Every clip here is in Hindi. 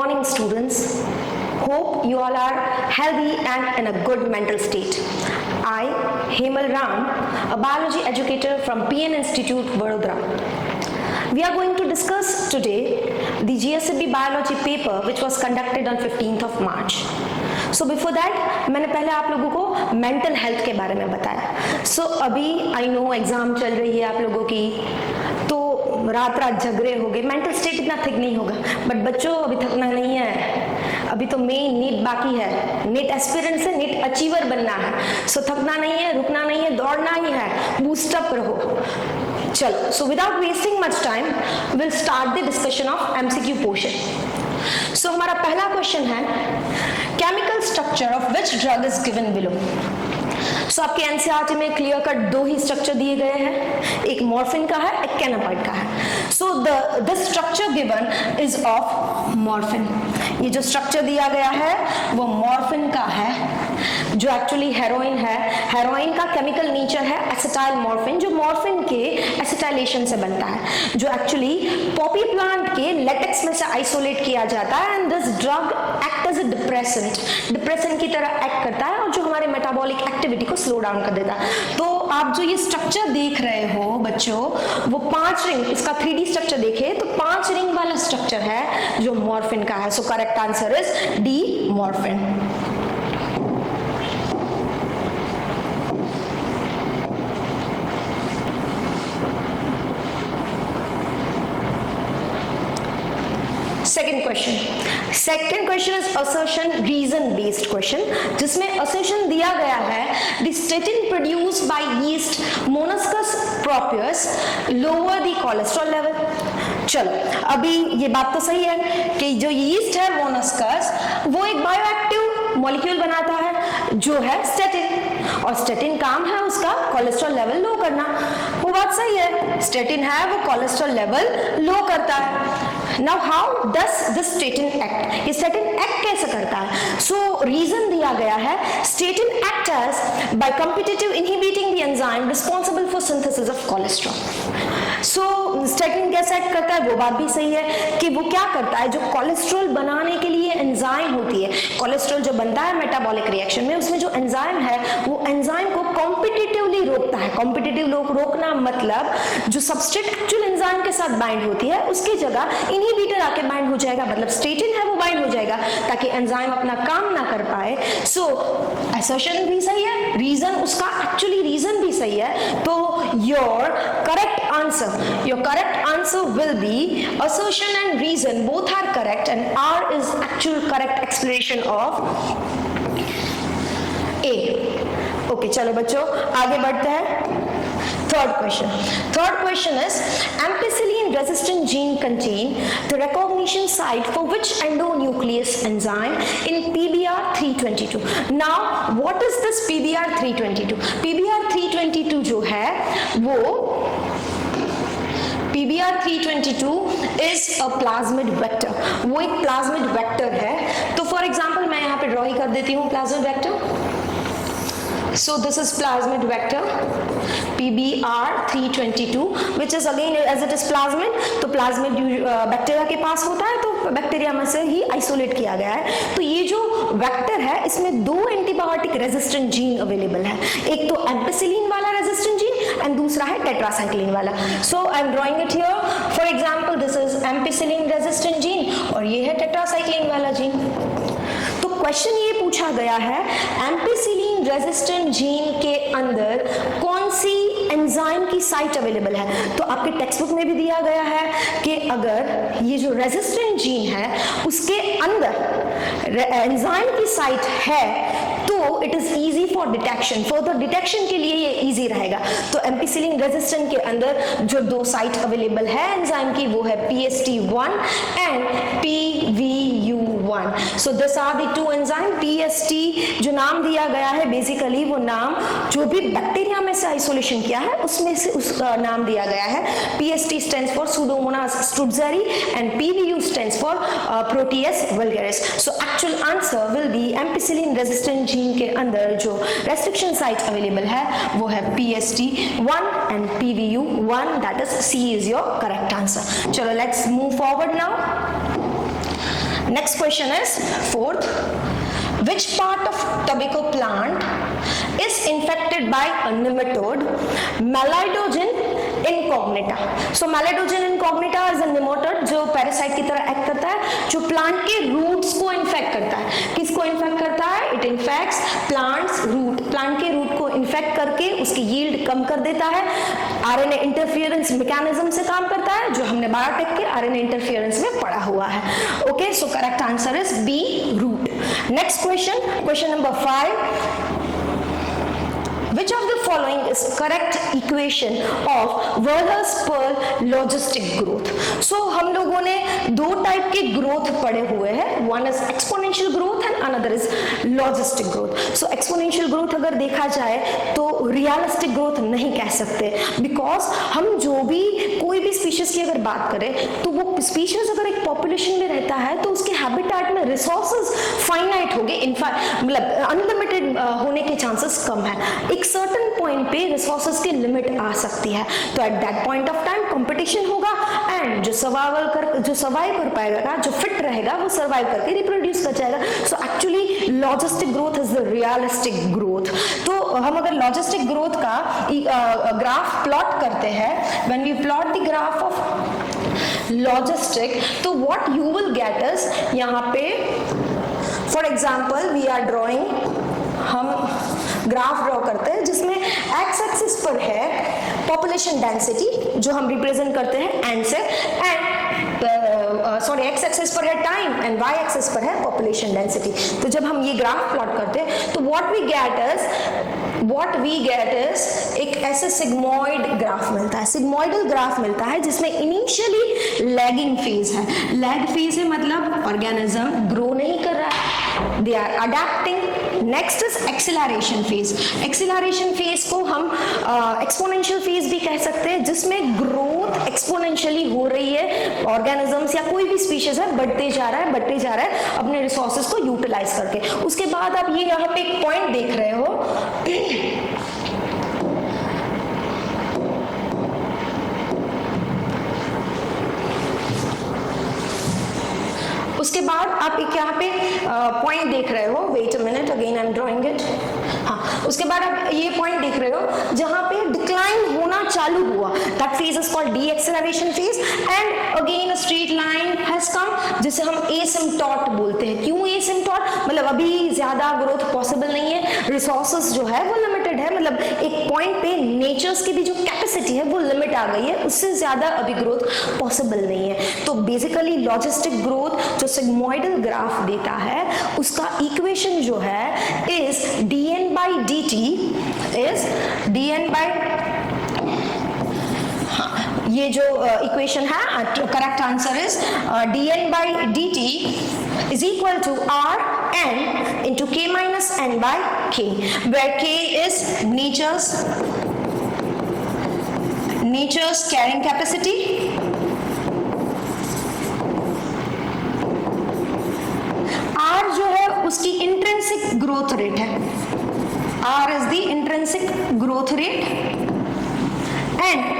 morning, students. Hope you all are healthy and in a good mental state. I, Hemal Ram, a biology educator from PN Institute, Vadodara. We are going to discuss today the GSEB biology paper which was conducted on 15th of March. So before that, मैंने पहले आप लोगों को मेंटल हेल्थ के बारे में बताया. So अभी आई नो एग्जाम चल रही है आप लोगों की, तो रात रात झगड़े हो गए, मेंटल स्टेट इतना थिक नहीं होगा. बट बच्चों अभी थकना नहीं है, अभी तो मेन नीट बाकी है. नीट एस्पिरेंट से नीट अचीवर बनना है. सो थकना नहीं है, रुकना नहीं है, दौड़ना ही है, बूस्टअप रहो. चलो, so without wasting much time will start the discussion of MCQ portion. So हमारा पहला क्वेश्चन है, chemical structure of which drug is given below. So आपके एनसीईआरटी में क्लियर कट दो ही स्ट्रक्चर दिए गए हैं, एक मॉर्फिन का है, एक कैनाबाइड का है. So the structure given is of morphine. ये जो स्ट्रक्चर दिया गया है वो मॉर्फिन का है, जो एक्चुअली हेरोइन है. हेरोइन का केमिकल नेचर है एसिटाइल मॉर्फिन, जो मॉर्फिन के एसिटाइलेशन से बनता है, जो एक्चुअली पॉपी प्लांट के लेटेक्स में से आइसोलेट किया जाता है. And this drug act as a depressant की तरह एक्ट करता है, और जो हमारे मेटाबॉलिक एक्टिविटी को स्लो डाउन कर देता है. तो आप जो ये स्ट्रक्चर देख रहे हो बच्चों, वो 5 रिंग, इसका 3D स्ट्रक्चर देखे तो 5 रिंग वाला स्ट्रक्चर है जो मॉर्फिन का है. So correct answer is D, morphine. Second question is assertion reason based question, जिसमें असर्शन दिया गया है the statin produced by yeast Monascus purpureus lower the cholesterol level. चलो, अभी ये बात तो सही है कि जो यीस्ट है मोनस्कस, वो एक बायोएक्टिव मॉलिक्यूल बनाता है जो है स्टेटिन, और स्टेटिन काम है उसका कोलेस्ट्रॉल लेवल लो करना. वो बात सही है, स्टेटिन है वो कोलेस्ट्रॉल लेवल लो करता है. Now how does this statin act? ये statin act कैसे करता है? So reason दिया गया है, statin acts as by competitive inhibiting the enzyme responsible for synthesis of cholesterol. So statin कैसे एक्ट करता है, वो बात भी सही है कि वो क्या करता है, जो कोलेस्ट्रॉल बनाने के लिए एंजाइम होती है, कोलेस्ट्रॉल जो बनता है मेटाबॉलिक रिएक्शन में, उसमें जो एंजाइम है वो एंजाइम को कॉम्पिटिटिवली रोकता है. कॉम्पिटिटिव रोकना मतलब जो सबस्ट्रेट एक्चुअल एंजाइम के साथ बाइंड होती है उसकी जगह इनहिबिटर आके बाइंड हो जाएगा, मतलब स्टेटिन है वो बाइंड हो जाएगा ताकि एंजाइम अपना काम ना कर पाए. सो असर्शन भी सही है, रीजन उसका एक्चुअली रीजन भी सही है. तो your correct answer will be assertion and reason both are correct, and R is actual correct explanation of A. Okay, चलो बच्चों आगे बढ़ते हैं. Third question is, ampicillin resistant gene contain the recognition site for which endonuclease enzyme in PBR322. Now what is this PBR322? PBR322 जो है वो PBR322 is a plasmid vector. वो एक plasmid vector है. तो for example मैं यहाँ पे ड्रॉ ही कर देती हूँ plasmid vector. So this is plasmid vector PBR322, which is again as it is plasmid, तो plasmid बैक्टीरिया के पास होता है, तो बैक्टीरिया में से ही आइसोलेट किया गया है. तो ये जो वेक्टर है इसमें 2 एंटीबायोटिक रेजिस्टेंट जीन अवेलेबल है, एक तो एम्पिसिलिन वाला रेजिस्टेंट जीन एंड दूसरा है टेट्रासाइक्लिन वाला. So I am drawing it here. For example this is ampicillin resistant gene और ये है टेट्रासाइक्लिन वाला जीन. तो क्वेश्चन ये पूछा गया है, एम्पिसिलिन रेजिस्टेंट जीन के अंदर कौन सी एंजाइम की साइट अवेलेबल है. तो आपके टेक्स्ट बुक में भी दिया गया है कि अगर ये जो रेजिस्टेंट जीन है उसके अंदर एंजाइम की साइट है तो it is easy for detection, further detection के लिए ये इजी रहेगा. तो एम्पिसिलिन रेजिस्टेंट के अंदर जो 2 साइट अवेलेबल है एंजाइम की, वो है PST1 and PVU1. So this are the 2 enzyme. PST जो नाम दिया गया है, बेसिकली वो नाम जो भी बैक्टीरिया में से आइसोलेशन किया है उसमें से उसका नाम दिया गया है. PST stands for Pseudomonas struttzeri and PVU stands for Proteus vulgaris. So actual answer will be ampicillin resistant gene के अंदर जो restriction site available है वो है PST1 and PVU1. That is C is your correct answer. चलो let's move forward now. Next question is fourth. Which part of tobacco plant is infected by a nematode Melioidogen incognita? So Melioidogen incognita is a nematode जो पैरासाइट की तरह एक्ट करता है, जो प्लांट के रूट्स को इन्फेक्ट करता है. किसको इन्फेक्ट करता है? It infects plants root. Plant के रूट को इन्फेक्ट करके उसकी यील्ड कम कर देता है. आरएनए इंटरफियरेंस मैकेनिज्म से काम करता है, जो हमने बायोटेक के आरएनए इंटरफियरेंस में पढ़ा हुआ है. Okay, so correct answer is B, root. Next question number 5. Which of the following is correct equation of Werther's-Perl logistic growth? So हम लोगों ने दो टाइप के ग्रोथ पढ़े हुए हैं. One is exponential growth and another is logistic growth. So exponential growth अगर देखा जाए तो realistic growth नहीं कह सकते, because हम जो भी कोई भी स्पीशीज की अगर बात करें तो वो स्पीशीज अगर एक पॉपुलेशन में रहता है तो उसके हैबिटेट में रिसोर्सेज फाइनाइट होंगे, मतलब अनलिमिटेड होने के चांसेस कम है. एक सर्टेन पॉइंट पे रिसोर्सेज की लिमिट आ सकती है, तो at that point of time competition होगा एंड जो सर्वाइव कर पाएगा, जो फिट रहेगा, वो सर्वाइव करके रिप्रोड्यूस कर जाएगा. So actually logistic growth is the realistic growth. तो हम अगर लॉजिस्टिक ग्रोथ का ग्राफ प्लॉट करते हैं, when we plot the graph of logistic, तो what you will get is, यहाँ पे for example we are drawing, हम ग्राफ ड्रॉ करते हैं जिसमें एक्स एक्सिस पर है पॉपुलेशन डेंसिटी, जो हम रिप्रेजेंट करते हैं एन से, एंड सॉरी एक्स एक्सिस पर है टाइम एंड वाई एक्सिस पर है पॉपुलेशन डेंसिटी. तो जब हम ये ग्राफ प्लॉट करते हैं तो व्हाट वी गेट इज एक ऐसे सिग्मॉइड ग्राफ मिलता है, सिग्मॉइडल ग्राफ मिलता है जिसमें इनिशियली लैगिंग फेज है. लैग फेज है मतलब ऑर्गेनिज्म ग्रो नहीं कर रहा है, they are adapting. Next is acceleration phase. Acceleration phase को हम एक्सपोनेंशियल फेज भी कह सकते हैं, जिसमें ग्रोथ एक्सपोनेंशियली हो रही है, ऑर्गेनिजम्स या कोई भी स्पीशीज है बढ़ते जा रहा है अपने रिसोर्सेज को यूटिलाइज करके. उसके बाद आप ये यहाँ पे एक पॉइंट देख रहे हो, उसके बाद आप एक यहाँ पे पॉइंट देख रहे हो, wait a minute, again I am drawing it. हाँ, उसके बाद आप ये पॉइंट देख रहे हो जहां पे डिक्लाइन होना चालू हुआ, that phase is called deceleration phase, and again a straight line has come, जिसे हम एसिम्पटॉट बोलते हैं. क्यों एसिम्पटॉट? मतलब अभी ज्यादा ग्रोथ पॉसिबल नहीं है, रिसोर्सेज जो है वो लिमिटेड है, मतलब एक पॉइंट पे नेचर्स की भी जो कैपेसिटी है वो लिमिट आ गई है, उससे ज्यादा अभी ग्रोथ पॉसिबल नहीं है. तो बेसिकली लॉजिस्टिक ग्रोथ जो सिग्मॉइडल ग्राफ देता है, उसका इक्वेशन जो है is dn by dt is dn by, ये जो इक्वेशन है, correct answer is dn by dt is equal to rn into k minus n by k, where k is nature's carrying capacity, R जो है उसकी इंट्रिंसिक ग्रोथ रेट है, R is the intrinsic growth rate,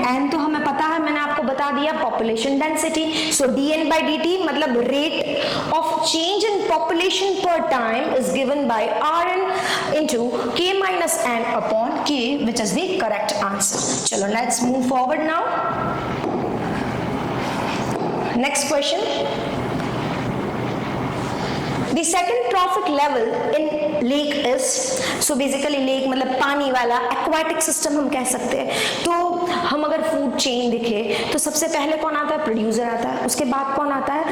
and तो हमें पता है, मैंने आपको बता दिया, population density. So dn by dt मतलब rate of change in population पर time is given by rn into k minus n upon k, which is the correct answer. चलो let's move forward now. Next question. The second trophic level in lake is, so basically lake मतलब पानी वाला aquatic system हम कह सकते हैं. तो हम अगर फूड चेन देखें तो सबसे पहले कौन आता है? प्रोड्यूसर आता है. उसके बाद कौन आता है?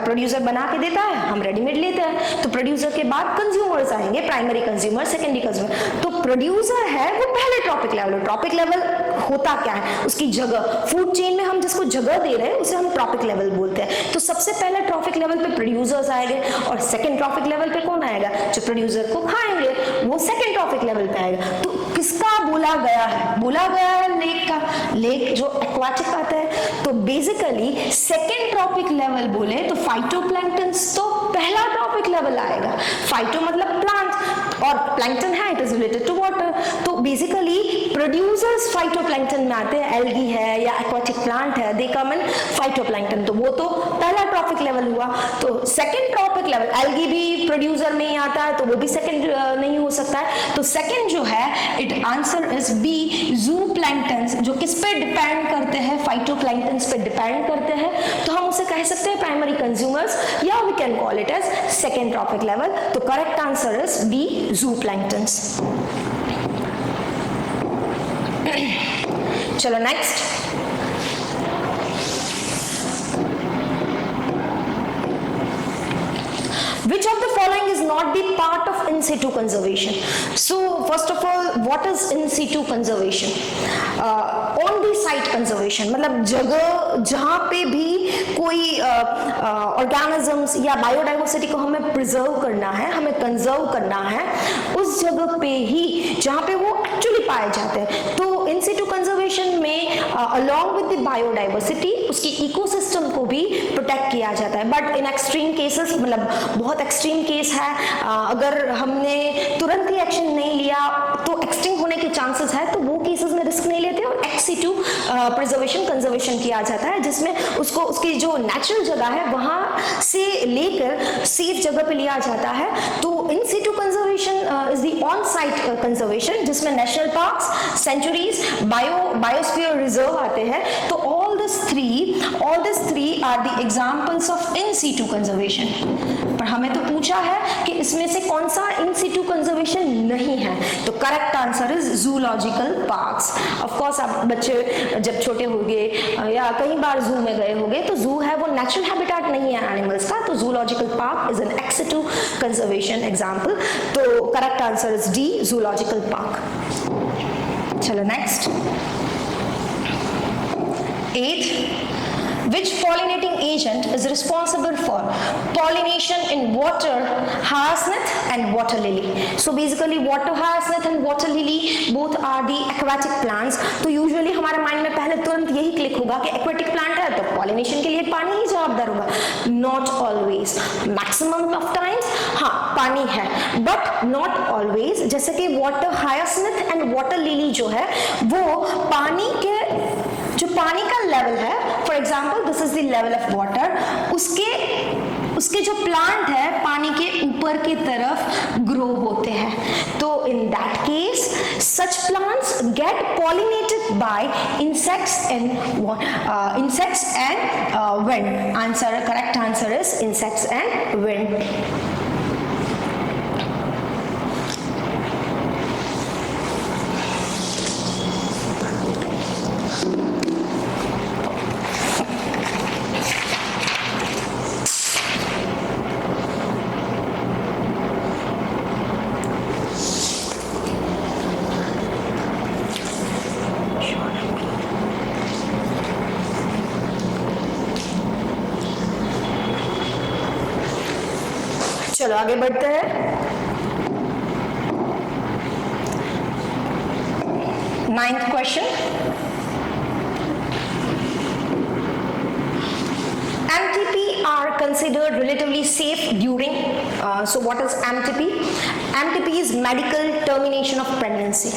प्रोड्यूसर बना के देता है, हम रेडीमेड लेते हैं. तो प्रोड्यूसर के बाद कंज्यूमर्स आएंगे, प्राइमरी कंज्यूमर, सेकेंडरी कंज्यूमर. तो प्रोड्यूसर है वो पहले ट्रॉपिक लेवल. ट्रॉपिक लेवल होता क्या है? उसकी जगह, फूड चेन में हम जिसको जगह दे रहे हैं उसे हम ट्रॉपिक लेवल बोलते हैं. तो सबसे पहले ट्रॉपिक लेवल पे प्रोड्यूसर्स आएंगे, और सेकंड ट्रॉपिक लेवल पे कौन आएगा? जो प्रोड्यूसर को खाएंगे, वो सेकंड ट्रॉपिक लेवल पे आएगा. तो किसका बोला गया है? बोला गया है लेक का. लेक जो एक्वाटिक आता है, तो बेसिकली सेकंड ट्रॉपिक लेवल बोले तो फाइटोप्लैंक्टन्स तो पहला ट्रॉपिक लेवल आएगा. फाइटो मतलब प्लांट, और प्लैंकटन है, it is related to water. तो बेसिकली प्रोड्यूसर्स फाइटोप्लैंकटन में आते हैं, एल्गी है या एक्वाटिक प्लांट है, दे कम इन फाइटोप्लैंकटन। तो वो तो पहला ट्रॉपिक लेवल हुआ। तो सेकंड ट्रॉपिक लेवल, एल्गी भी प्रोड्यूसर में ही आता है, तो वो भी सेकंड नहीं हो सकता है। तो सेकंड जो है, इट आंसर इज बी, ज़ूप्लैंक्टन्स, जो किस पे डिपेंड करते हैं, फाइटोप्लैंक्टन्स पे डिपेंड करते हैं। तो हम उसे कह सकते हैं प्राइमरी कंज्यूमर्स, या we can call it as second trophic level. तो correct answer is B, zooplanktons. चलो next, which of the following is not the part of in situ conservation? So first of all, what is in situ conservation? On the site conservation, मतलब जगह जहाँ पे भी कोई ऑर्गेनिजम्स या बायोडाइवर्सिटी को हमें प्रिजर्व करना है, हमें कंजर्व करना है, उस जगह पे ही जहाँ पे वो एक्चुअली पाए जाते हैं। तो इन सिटू कंजर्वेशन में अलॉन्ग विद द बायोडाइवर्सिटी उसकी इकोसिस्टम को भी प्रोटेक्ट किया जाता है। बट इन एक्सट्रीम केसेस, मतलब बहुत एक्सट्रीम केस है, अगर हमने तुरंत ही एक्शन नहीं लिया तो एक्सटिंक्ट होने के चांसेस है, तो वो केसेस में रिस्क नहीं लेते और एक्स सिटू प्रिजर्वेशन कंजर्वेशन किया जाता है, जिसमें उसको उसकी जो नेचुरल जगह है वहां से लेकर सेफ जगह पे लिया जाता है। तो in situ conservation is the on site conservation, जिसमें national parks, sanctuaries, biosphere reserve आते हैं। तो all these three are the examples of in situ conservation। पर हमें तो पूछा है कि इसमें से कौन सा in situ conservation नहीं है, तो correct answer is zoological parks। Of course आप बच्चे जब छोटे होंगे या कई बार जू में गए होंगे, तो जू है वो नेचुरल हैबिटेट नहीं है एनिमल्स का, तो zoological park is an ex situ conservation example। तो correct answer is D, zoological park। चलो next, 8th, which pollinating agent is responsible for pollination in water hyacinth and water lily? So basically water hyacinth and water lily both are the aquatic plants। तो यूजुअली हमारे माइंड में पहले तुरंत यही क्लिक होगा कि एक्वेटिक प्लांट है तो पॉलिनेशन के लिए पानी ही जवाबदार होगा। Not always, maximum of times हाँ पानी है, बट नॉट ऑलवेज। जैसे कि वाटर हायासिन्थ एंड वाटर लिली जो है वो पानी के जो पानी का लेवल है, for example this is the level of water, उसके जो प्लांट है पानी के ऊपर की तरफ ग्रो होते हैं। तो in that case such plants get pollinated by insects and wind. Answer, correct answer is insects and wind. चलो आगे बढ़ते हैं। 9th question, MTP are considered relatively safe during so what is MTP? MTP is medical termination of pregnancy,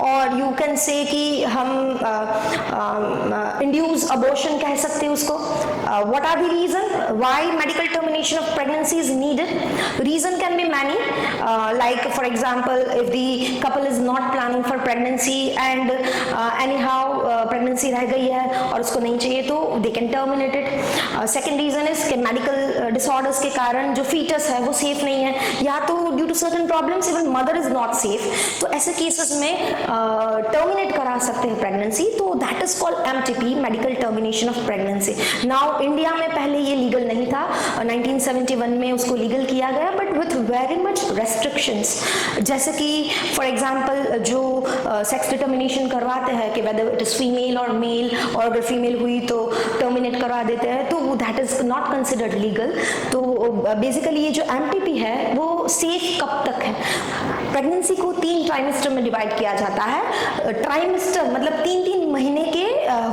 और you can say कि हम induced abortion कह सकते हैं उसको। What are the reason why medical termination of pregnancy is needed? Reason can be many, like for example if the couple is not planning for pregnancy and anyhow pregnancy रह गई है और उसको नहीं चाहिए तो they can terminate it। Second reason is कि medical disorders के कारण जो fetus है वो safe नहीं है, या तो due to certain problems even mother is not safe, तो ऐसे cases में terminate करा सकते हैं pregnancy। तो that is called MTP, medical termination of pregnancy। Now India में पहले ये लीगल नहीं था, 1971 में उसको लीगल किया गया, but with very much restrictions. जैसे कि फॉर एग्जांपल जो सेक्स डिटर्मिनेशन करवाते हैं कि वेदर इट इज फीमेल और मेल, और अगर फीमेल हुई तो टर्मिनेट करवा देते हैं, तो that is not considered legal. तो बेसिकली ये जो MTP है वो सेफ कब तक है? प्रेगनेंसी को 3 ट्राइमेस्टर में डिवाइड किया जाता है। ट्राइमेस्टर मतलब 3-3 महीने के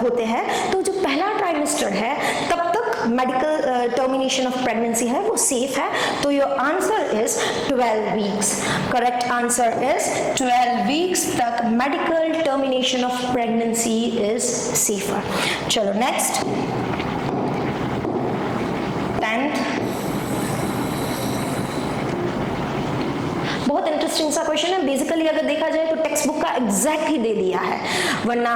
होते हैं। तो जो पहला ट्राइमेस्टर है तब तक medical termination termination of pregnancy है वो सेफ है, तो your answer is 12 weeks. Correct answer is 12 weeks तक medical termination of pregnancy is safer. चलो नेक्स्ट 10th, बहुत इंटरेस्टिंग सा क्वेश्चन है। बेसिकली अगर देखा जाए तो टेक्स्ट बुक का एग्जैक्ट ही दे दिया है, वरना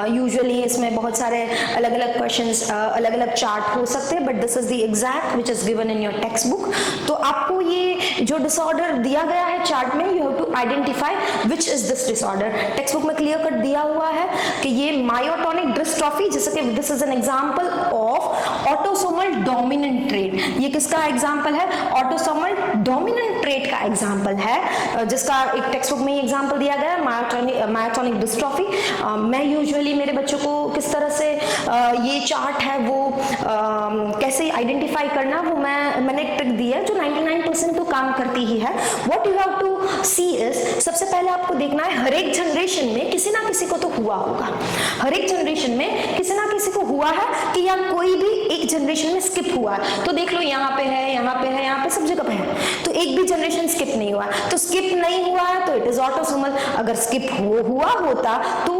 यूजुअली इसमें बहुत सारे अलग अलग क्वेश्चंस, अलग अलग चार्ट हो सकते हैं, but this is the exact which is given in your text book. तो आपको ये जो डिसऑर्डर दिया गया है चार्ट में, you have to identify which is this disorder. Text book में क्लियर कट दिया हुआ है कि ये मायोटोनिक डिस्ट्रॉफी, जैसे कि this is an example of autosomal dominant trait. ये किसका एग्जांपल है? ऑटोसोमल डोमिनेंट ट्रेट का एग्जांपल है, जिसका एक टेक्स्ट बुक में ही एग्जांपल दिया गया है, मायोटोनिक डिस्ट्रॉफी। मैं यूजुअली मेरे बच्चों को किस तरह से ये चार्ट है वो कैसे आइडेंटिफाई करना, वो मैंने एक ट्रिक दी है जो 99% तो काम करती ही है। What you have to see is, सबसे पहले आपको देखना है हर एक जनरेशन में किसी ना किसी को तो हुआ होगा, हर एक जनरेशन में किसी ना किसी को हुआ है कि या कोई भी एक जनरेशन में स्किप हुआ है। तो देख लो यहाँ पे है, यहाँ पे है, यहाँ पे सब जगह पे है, तो एक भी जनरेशन स्किप नहीं हुआ। तो स्किप नहीं हुआ है तो इट इज ऑटोसोमल। अगर स्किप हुआ होता तो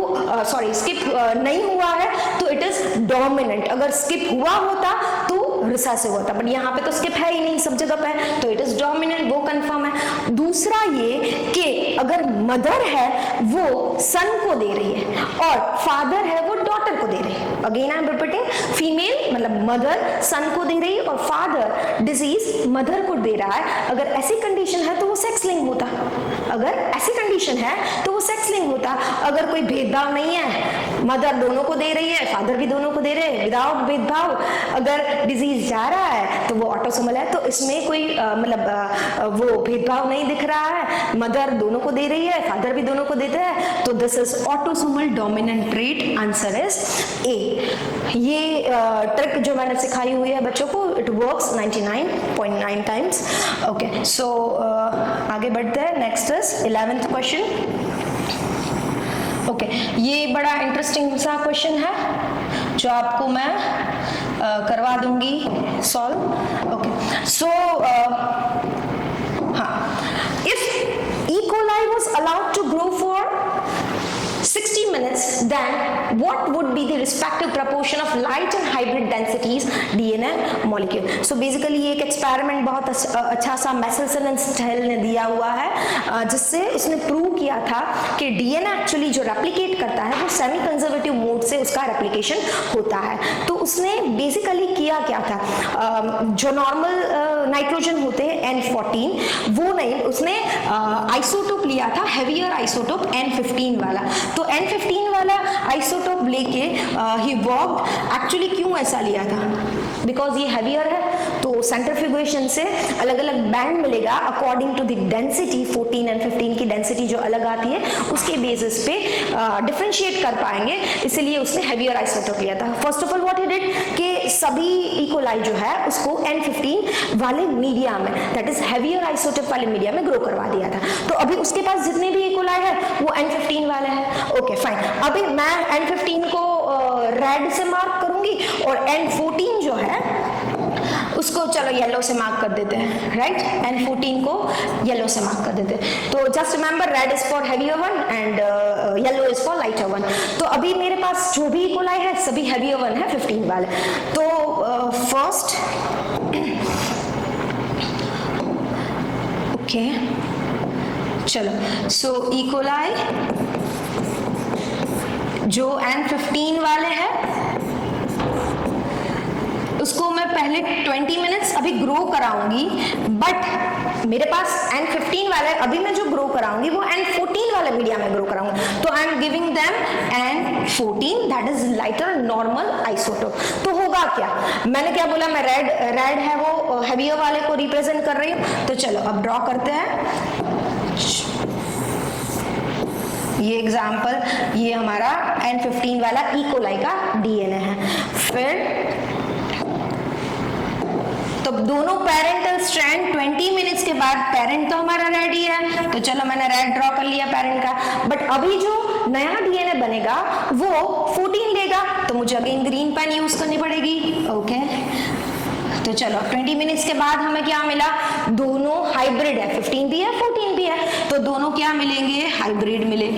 स्किप नहीं हुआ है तो इट इज डोमिनेंट। अगर स्किप हुआ होता तो रिसेसिव होता, बट यहाँ पे तो स्किप है ही नहीं, सब जगह पे है, तो इट इज डोमिनेंट, वो कंफर्म है। दूसरा ये कि अगर मदर है वो सन को दे रही है और फादर है वो डॉटर को दे रही है। Again I am repeating, female मतलब मदर सन को दे रही है और फादर डिजीज मदर को दे रहा है। अगर ऐसी कंडीशन है तो वो सेक्स लिंक होता, अगर ऐसी कंडीशन है तो वो सेक्स लिंक होता। अगर कोई भेदभाव नहीं है, मदर दोनों को दे रही है, फादर भी दोनों को दे रहे हैं विदाउट भेदभाव, अगर डिजीज जा रहा है तो वो ऑटोसोमल है। तो इसमें कोई वो भेदभाव नहीं दिख रहा है, मदर दोनों को दे रही है, फादर भी दोनों को देते हैं, तो this is autosomal dominant trait. Answer is ए। ये ट्रिक जो मैंने सिखाई हुई है बच्चों को, इट वर्क्स 99.9 टाइम्स। ओके, सो आगे बढ़ते हैं। Next is 11th question. Okay, ये बड़ा इंटरेस्टिंग सा क्वेश्चन है जो आपको मैं करवा दूंगी सॉल्व। ओके, सो हाँ, if E. coli was allowed to grow for 60 minutes, then what would be the respective proportion of light and hybrid densities DNA molecule? So basically ये एक एक्सपेरिमेंट बहुत अच्छा सा मैसेल्सन एंड स्टेल ने दिया हुआ है, जिससे इसने प्रूव किया था कि डीएनए एक्चुअली जो रेप्लिकेट करता है वो सेमी कंजर्वेटिव मोड से उसका रेप्लिकेशन होता है। तो उसने बेसिकली किया क्या था, जो नॉर्मल नाइट्रोजन होते हैं N14, वो नहीं, उसने आइसोटोप लिया था, हेवियर आइसोटोप N15 वाला। तो N15 वाला आइसोटोप लेके ही वर्कड। एक्चुअली क्यों ऐसा लिया था? बिकॉज ये हेवियर है, तो सेंट्रीफ्यूगेशन से अलग अलग बैंड मिलेगा अकॉर्डिंग टू द डेंसिटी। 14 और 15 की डेंसिटी जो अलग आती है उसके बेसिस पे डिफरेंशिएट कर पाएंगे, इसलिए उसने हेवियर आइसोटोप लिया था। First of all what he did कि सभी इकोलाई जो है उसको N15 वाले मीडिया में, दैट इज हेवियर आइसोटोप वाले मीडिया में ग्रो करवा दिया था। तो अभी उसके पास जितने भी इकोलाई है वो N15 वाले हैं। ओके फाइन, अभी मैं N15 को रेड से मार्क करूंगी और N14 जो है उसको चलो येलो से मार्क कर देते हैं, राइट? N14 को येलो से मार्क कर देते हैं। तो just remember, red is for heavier one and yellow is for lighter one. तो अभी मेरे पास जो भी इकोलाई है सभी हेवियर वन है, 15 वाले। तो फर्स्ट ओके, चलो, सो इकोलाई जो N15 वाले हैं उसको मैं पहले 20 मिनट्स अभी ग्रो कराऊंगी, बट मेरे पास N15 वाले अभी मैं जो ग्रो कराऊंगी वो N14 वाले मीडिया में ग्रो कराऊंगी। तो I am giving them N14, that is lighter normal isotope. तो होगा क्या, मैंने क्या बोला, मैं रेड है वो हेवियर वाले को रिप्रेजेंट कर रही हूँ। तो चलो अब ड्रॉ करते हैं। ये एग्जाम्पल, ये हमारा N15 वाला इकोलाई का डीएनए है। फिर तो दोनों पेरेंटल स्ट्रैंड 20 मिनट्स के बाद, पेरेंट तो हमारा रेडी है, तो चलो मैंने रेड ड्रॉ कर लिया पेरेंट का। बट अभी जो नया डीएनए बनेगा वो 14 लेगा, तो मुझे अगेन ग्रीन पेन यूज करनी पड़ेगी। ओके, तो चलो 20 मिनट्स के बाद हमें क्या मिला, दोनों हाइब्रिड है, 15 भी है 14 भी है, तो दोनों क्या मिलेंगे, हाइब्रिड मिले।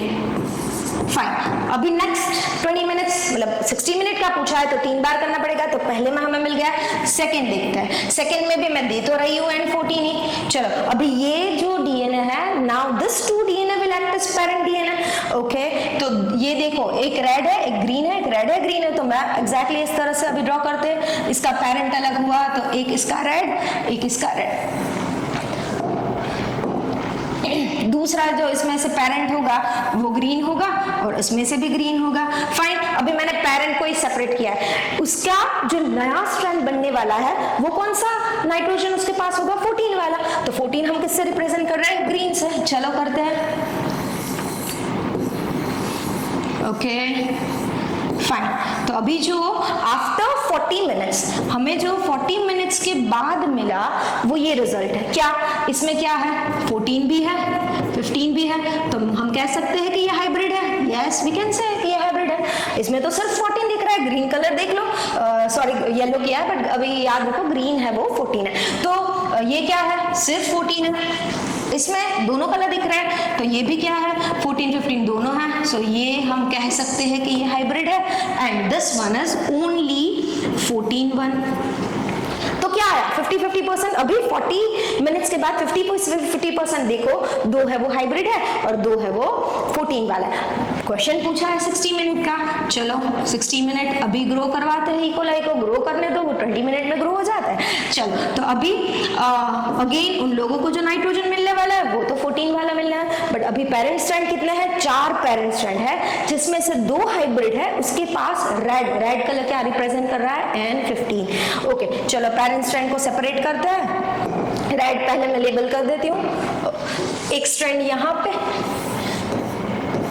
फाइन, अभी नेक्स्ट 20 मिनट्स मतलब 60 मिनट का पूछा है तो 3 बार करना पड़ेगा, तो पहले में हमें मिल गया, सेकंड देखते हैं। सेकंड में भी मैं दे तो रही हूँ N14 ही। चलो अभी ये जो डीएनए है, now this 2 DNA will act as parent DNA. Okay, तो ये देखो, एक रेड है एक ग्रीन है, एक रेड है ग्रीन है, तो मैं एग्जैक्टली इस तरह से अभी ड्रॉ करते हैं। इसका पेरेंट अलग हुआ तो एक इसका रेड एक इसका रेड, दूसरा जो इसमें से पेरेंट होगा वो ग्रीन होगा और इसमें से भी ग्रीन होगा। फाइन, अभी मैंने पेरेंट को ही सेपरेट किया है, उसका जो नया स्ट्रैंड बनने वाला है वो कौन सा नाइट्रोजन उसके पास होगा, 14 वाला, तो 14 हम किससे रिप्रेजेंट कर रहे हैं, ग्रीन से। चलो करते हैं। ओके फाइन, तो अभी जो आफ्टर 40 मिनट्स हमें जो 40 मिनट्स के बाद मिला वो ये रिजल्ट है। क्या इसमें क्या है, 14 भी है 15 भी है, तो हम कह सकते हैं कि ये हाइब्रिड है। यस वी कैन से कि ये हाइब्रिड है। इसमें तो सिर्फ 14 दिख रहा है, ग्रीन कलर देख लो, सॉरी येलो किया है, बट अभी याद रखो ग्रीन है वो 14 है, तो ये क्या है, सिर्फ 14 है। इसमें दोनों कलर दिख रहे हैं, तो ये भी क्या है, 14 15 दोनों हैं, सो ये हम कह सकते हैं कि ये हाइब्रिड है। And this one is only 14-1। तो क्या है, 50-50%। अभी 40 मिनट्स के बाद 50% देखो, 2 है वो हाइब्रिड है और 2 है वो 14 वाला है। क्वेश्चन पूछा है 60 मिनट का, चलो 60 मिनट अभी ग्रो करवाते हैं, इकोलाई को ग्रो करने दो, वो 20 मिनट में ग्रो हो जाता है। चलो तो अभी अगेन उन लोगों को जो नाइट्रोजन मिलने वाला है वो तो 14 वाला मिलना है, बट अभी पेरेंट स्ट्रैंड कितने हैं, 4 पेरेंट स्ट्रैंड है, जिसमें से 2 हाइब्रिड है, उसके पास रेड कलर क्या रिप्रेजेंट कर रहा है, N15। ओके चलो पेरेंट स्ट्रैंड को सेपरेट करते हैं। रेड पहले मैं लेबल कर देती हूँ, एक स्ट्रैंड यहाँ पे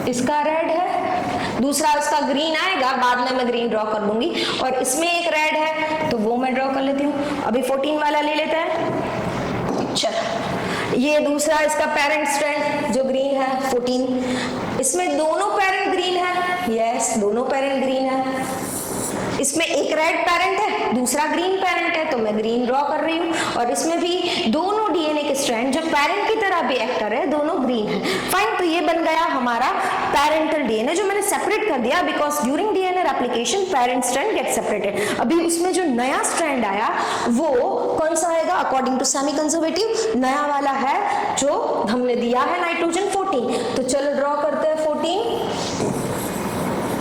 इसका रेड है, दूसरा उसका ग्रीन आएगा, बाद में मैं ग्रीन ड्रॉ कर लूंगी, और इसमें एक रेड है तो वो मैं ड्रॉ कर लेती हूँ। अभी 14 वाला ले लेते हैं। चलो ये दूसरा इसका पेरेंट स्ट्रैंड जो ग्रीन है 14, इसमें दोनों पेरेंट ग्रीन है, यस दोनों पेरेंट ग्रीन है। इसमें एक रेड पेरेंट है, दूसरा ग्रीन पेरेंट है, तो मैं ग्रीन ड्रॉ कर रही हूँ, और इसमें भी दोनों डीएनए के स्ट्रैंड जो पेरेंट की तरह भी एक्ट कर रहे हैं, दोनों ग्रीन है। फाइन, तो ये बन गया हमारा पेरेंटल डीएनए, जो मैंने सेपरेट कर दिया because during DNA replication parent strand get separated. अभी उसमें जो नया स्ट्रैंड आया वो कौन सा आएगा, अकॉर्डिंग टू सेमी कंजर्वेटिव नया वाला है जो हमने दिया है नाइट्रोजन 14। तो चलो ड्रॉ करते हैं 14,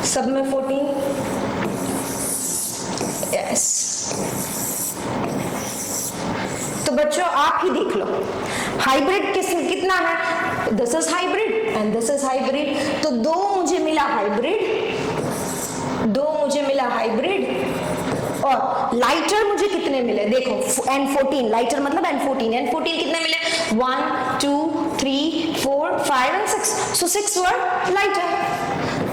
सब में 14, यस। तो बच्चों आप ही देख लो हाइब्रिड कितना है, this is hybrid and this is hybrid, तो 2 मुझे मिला हाइब्रिड, 2 मुझे मिला हाइब्रिड, और लाइटर मुझे कितने मिले, देखो N14, लाइटर मतलब N14 कितने मिले, 1 2 3 4 5 and 6, so 6 were lighter,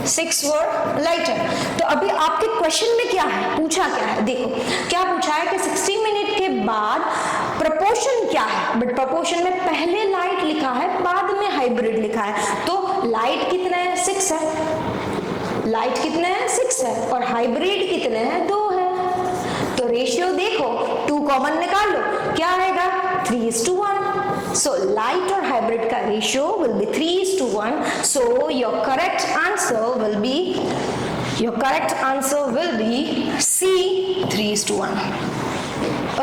6 were lighter. तो अभी आपके क्वेश्चन में क्या है, पूछा क्या है, देखो क्या पूछा है कि 60 मिनट के बाद प्रोपोर्शन क्या है, बट प्रोपोर्शन में पहले लाइट लिखा है बाद में हाइब्रिड लिखा है, तो लाइट कितने हैं, 6 है, लाइट कितने हैं, 6 है, और हाइब्रिड कितने हैं, 2 है। तो रेशियो देखो 2 कॉमन निकाल लो, क्या आएगा, 3:1। So light or hybrid का ratio will be 3:1. So your correct answer will be C, 3:1.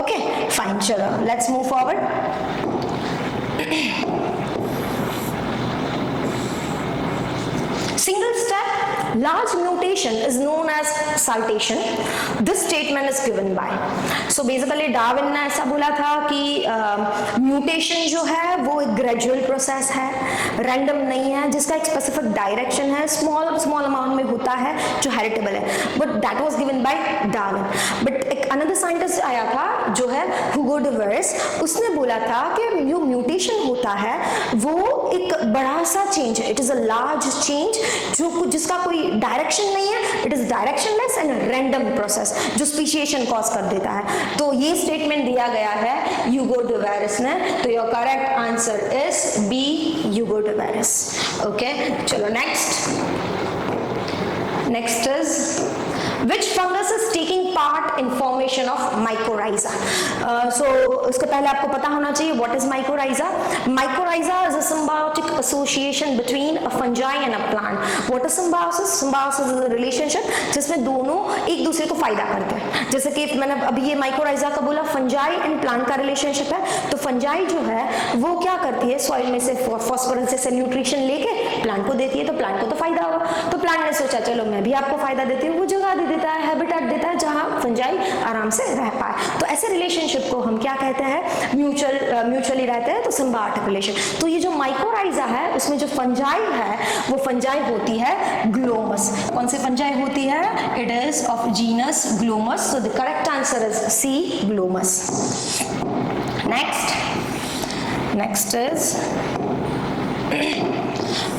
Okay, fine. चलो, let's move forward. Single step large mutation is known as citation. This statement is given by. So basically Darwin ने ऐसा बोला था कि म्यूटेशन जो है वो एक ग्रेजुअल प्रोसेस है, रैंडम नहीं है, जिसका एक स्पेसिफिक डायरेक्शन है, स्मॉल अमाउंट में होता है, जो हेरिटेबल है, but that was given by Darwin. But एक अनदर साइंटिस्ट आया था जो है हुगो डे वेरिस, उसने बोला था कि जो म्यूटेशन होता है वो एक बड़ा सा चेंज है, it is a large change जिसका कोई डायरेक्शन नहीं है, it is directionless and random process जो स्पीशिएशन कॉज कर देता है। तो ये स्टेटमेंट दिया गया है ह्यूगो डे वेरिस ने, तो your correct answer is B, Hugo de Vries. Okay चलो next is Which fungus is taking part in formation of mycorrhiza? So उसके पहले आपको पता होना चाहिए what is mycorrhiza. Mycorrhiza is a symbiotic association between a fungi and a plant. What is symbiosis? Symbiosis is a relationship जिसमें दोनों एक दूसरे को फायदा करते हैं. जैसे कि मैंने अभी ये mycorrhiza का बोला, fungi and plant का रिलेशनशिप है. तो fungi जो है वो क्या करती है, सॉइल में से फॉस्फोरस से न्यूट्रिशन लेके प्लांट को देती है, तो प्लांट को तो फायदा होगा. तो प्लांट ने सोचा चलो मैं भी आपको फायदा देती हूँ, वो जगह दे देता है, हैबिटेट देता है जहाँ फंजाई आराम से रह पाए. तो ऐसे रिलेशनशिप को हम क्या कहते हैं, म्यूचुअली रहते हैं, तो सिम्बायोटिक रिलेशन. तो ये जो माइकोराइजा है उसमें जो फंजाई है वो फंजाई होती है ग्लोमस. कौन सी फंजाई होती है? It is of genus Glomus. So the correct answer is C, Glomus. Next is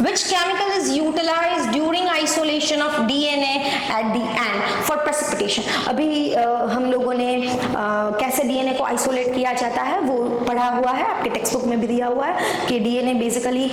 which chemical is utilized during isolation of DNA at the end for precipitation? अभी हम लोगों ने कैसे DNA को आइसोलेट किया जाता है वो पढ़ा हुआ है, आपके टेक्स्ट बुक में भी दिया हुआ है कि DNA बेसिकली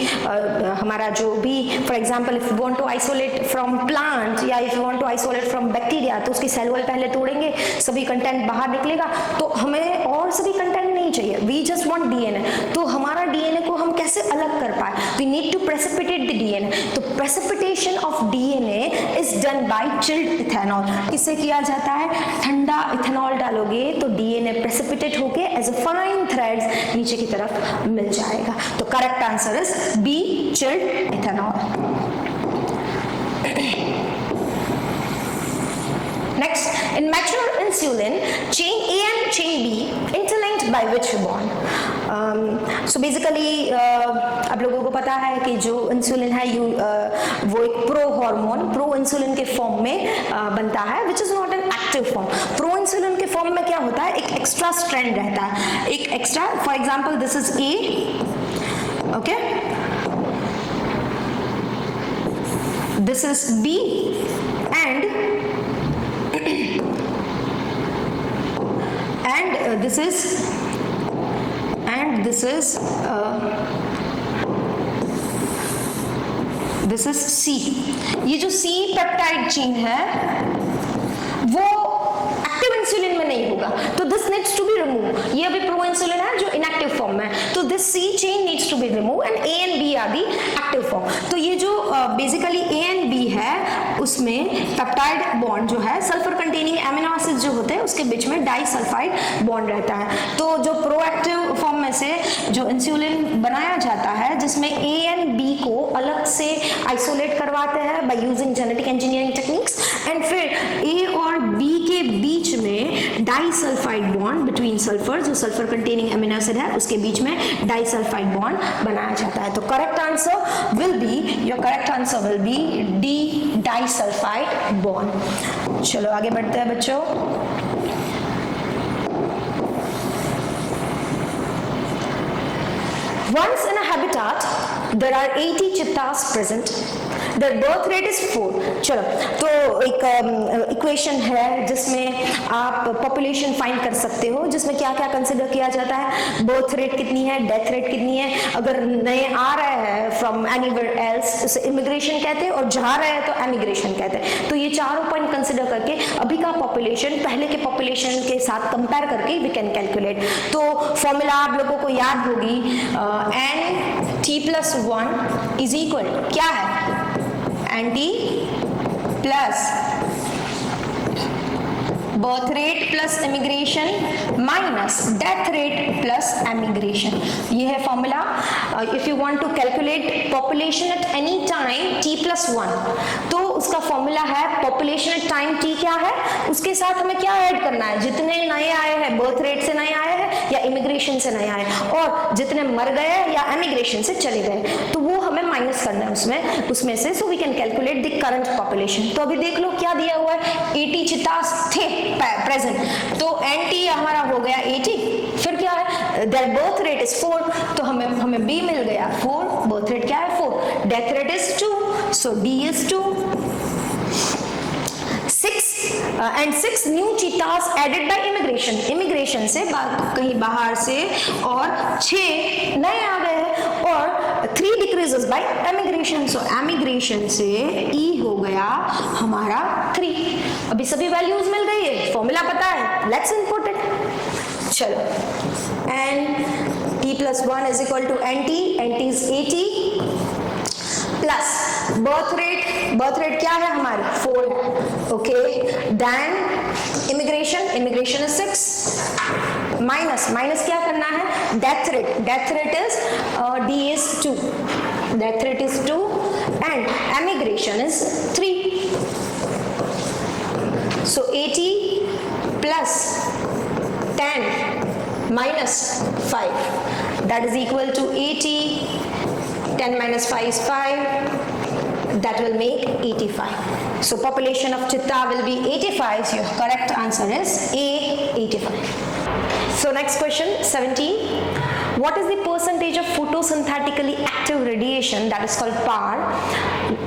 हमारा जो भी, for example if you want to isolate from plant या if you want to isolate from bacteria, तो उसकी सेल वॉल पहले तोड़ेंगे, सभी कंटेंट बाहर निकलेगा. तो हमें और सभी कंटेंट नहीं चाहिए, वी जस्ट वांट DNA. तो हमारा DNA को हम कैसे अलग कर पाए? We need to precipitate the DNA. तो precipitation of DNA is done by chilled ethanol. इसे किया जाता है, ठंडा इथेनॉल डालोगे तो DNA प्रेसिपिटेट होके एज अ फाइन थ्रेड्स नीचे की तरफ मिल जाएगा. तो correct answer is B, chilled ethanol. Next, in mature insulin, chain A and chain B interlinked by which bond? So basically, आप लोगों को पता है कि जो इंसुलिन है वो एक प्रो हार्मोन, प्रो इंसुलिन के फॉर्म में बनता है, which is not an active form. Pro insulin के फॉर्म में क्या होता है, एक एक्स्ट्रा स्ट्रैंड रहता है, एक extra. For example this is A, okay, this is B and this is C. ये जो C पेप्टाइड चेन है वो एक्टिव इंसुलिन में नहीं होगा, तो this needs to be remove. ये अभी प्रो इंसुलिन है जो इनएक्टिव फॉर्म में है, तो this C chain needs to be remove and A and B are the active form. तो ये जो बेसिकली A एंड B है उसमें पेप्टाइड बॉन्ड जो है, सल्फर कंटेनिंग एमिनो एसिड जो होते हैं उसके बीच में डाइसल्फाइड बॉन्ड रहता है. तो जो प्रोएक्टिव फॉर्म में से जो इंसुलिन बनाया जाता है जिसमें A एंड B को अलग से आइसोलेट करवाते हैं by using genetic engineering techniques, and फिर A और B के बीच में डाइसल्फाइड बॉन्ड बिटवीन सल्फर, जो सल्फर कंटेनिंग एमिनो एसिड है उसके बीच में डाइसल्फाइड बॉन्ड बनाया जाता है. तो correct answer will B, your correct answer will be D, disulphide bond. चलो आगे बढ़ते हैं बच्चों. Once in a habitat, there are 80 chittas present. Their birth rate is 4. चलो, तो एक इक्वेशन है जिसमें आप पॉपुलेशन फाइंड कर सकते हो, जिसमें क्या क्या कंसिडर किया जाता है, बर्थ रेट कितनी है, डेथ रेट कितनी है, अगर नए आ रहे हैं फ्रॉम एनीवेयर एल्स उसे इमिग्रेशन कहते हैं, और जा रहे हैं तो एमिग्रेशन कहते हैं. तो ये चारों पॉइंट कंसिडर करके अभी का पॉपुलेशन पहले के पॉपुलेशन के साथ कंपेयर करके वी कैन कैलकुलेट. तो फॉर्मूला आप लोगों को याद होगी, N T plus 1 is equal क्या है, N T plus birth rate plus immigration minus death rate plus emigration. ये है formula. If you want to calculate population at any time t plus 1, तो उसका फॉर्मूला है पॉपुलेशन एट टाइम t क्या है, उसके साथ हमें क्या ऐड करना है, जितने नए आए हैं बर्थ रेट से नए आए हैं या इमिग्रेशन से नए आए हैं, और जितने मर गए या एमिग्रेशन से चले गए तो वो हमें माइनस करना है उसमें से. So we can calculate the current population. तो अभी देख लो क्या दिया हुआ है, 80 चितास थे प्रेजेंट, तो एनटी हमारा हो गया 80, फिर क्या है, देयर बर्थ रेट इज 4, तो हमें बी मिल गया 4, बर्थ रेट क्या है 4, death rate is 2, so D is 2. 6 and 6 new cheetahs added by immigration, immigration से कहीं बाहर से, और 6 नए आ गए हैं, और 3 decreases by emigration, so emigration से ई हो गया हमारा 3। अभी सभी वैल्यूज मिल गई है, फॉर्मूला पता है, लेट्स इनपुट इट। चलो, N T plus 1 is equal to N T is 80 plus birth rate क्या है हमारी 4 है, okay, then immigration is 6 minus क्या करना है, death rate is D is 2, death rate is 2 and emigration is 3, so 80 plus 10 minus 5, that is equal to 80, 10 minus 5 is 5, that will make 85. So population of Chitta will be 85, so your correct answer is A, 85. So next question, 17. What is the percentage of photosynthetically active radiation, that is called PAR,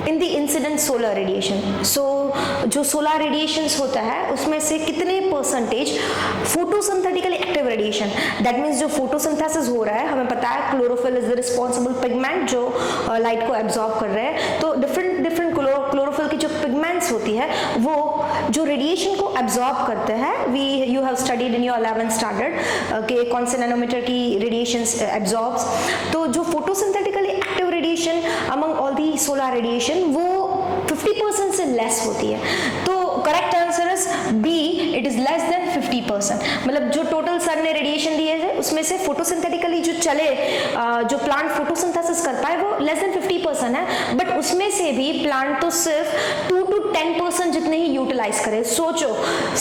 in the incident solar radiation? So जो solar radiations होता है उसमें से कितने percentage photosynthetically active radiation, that means जो photosynthesis हो रहा है, हमें पता है chlorophyll is the responsible pigment जो light को absorb कर रहे हैं, तो different chlorophyll की जो pigments होती है वो जो radiation को absorb करते हैं, you have studied in your 11th standard कि कौन से नैनोमीटर की radiation absorbs, तो जो photosynthetically active radiation among all the solar radiation वो 50% से less होती है, तो correct answer is B, it is less than 50%। मतलब जो total sun ने radiation दिए है उसमें से photosynthetically जो चले, जो plant photosynthesis कर पाए वो less than 50% है, but उसमें से भी plant तो सिर्फ 2 to 10% जितने ही utilize करे। सोचो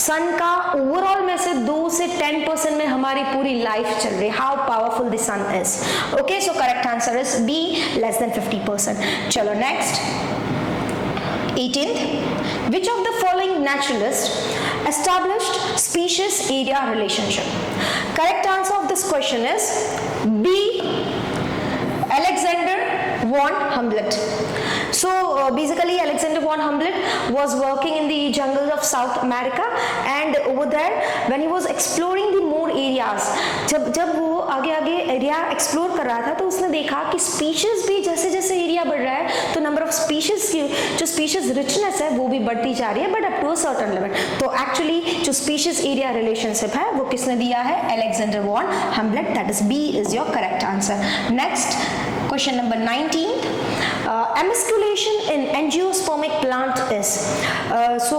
sun का overall में से 2 से 10% में हमारी पूरी life चल रही है, how powerful the sun is, okay, so correct answer is B, less than 50%। चलो next, 18th, which of the following naturalists established species area relationship? Correct answer of this question is B, Alexander von Humboldt. So basically Alexander von Humboldt was working in the jungles of South America, and over there when he was exploring the more areas, जब वो आगे एरिया एक्सप्लोर कर रहा था तो उसने देखा कि स्पीशीज भी जैसे जैसे एरिया बढ़ रहा है तो नंबर ऑफ स्पीशीज की जो स्पीशीज रिचनेस है वो भी बढ़ती जा रही है, but up to a certain level. तो एक्चुअली जो स्पीशीज एरिया रिलेशनशिप है वो किसने दिया है, Alexander von Humboldt, that is B is your correct answer. Next question number 19, emasculation in angiospermic plant is, so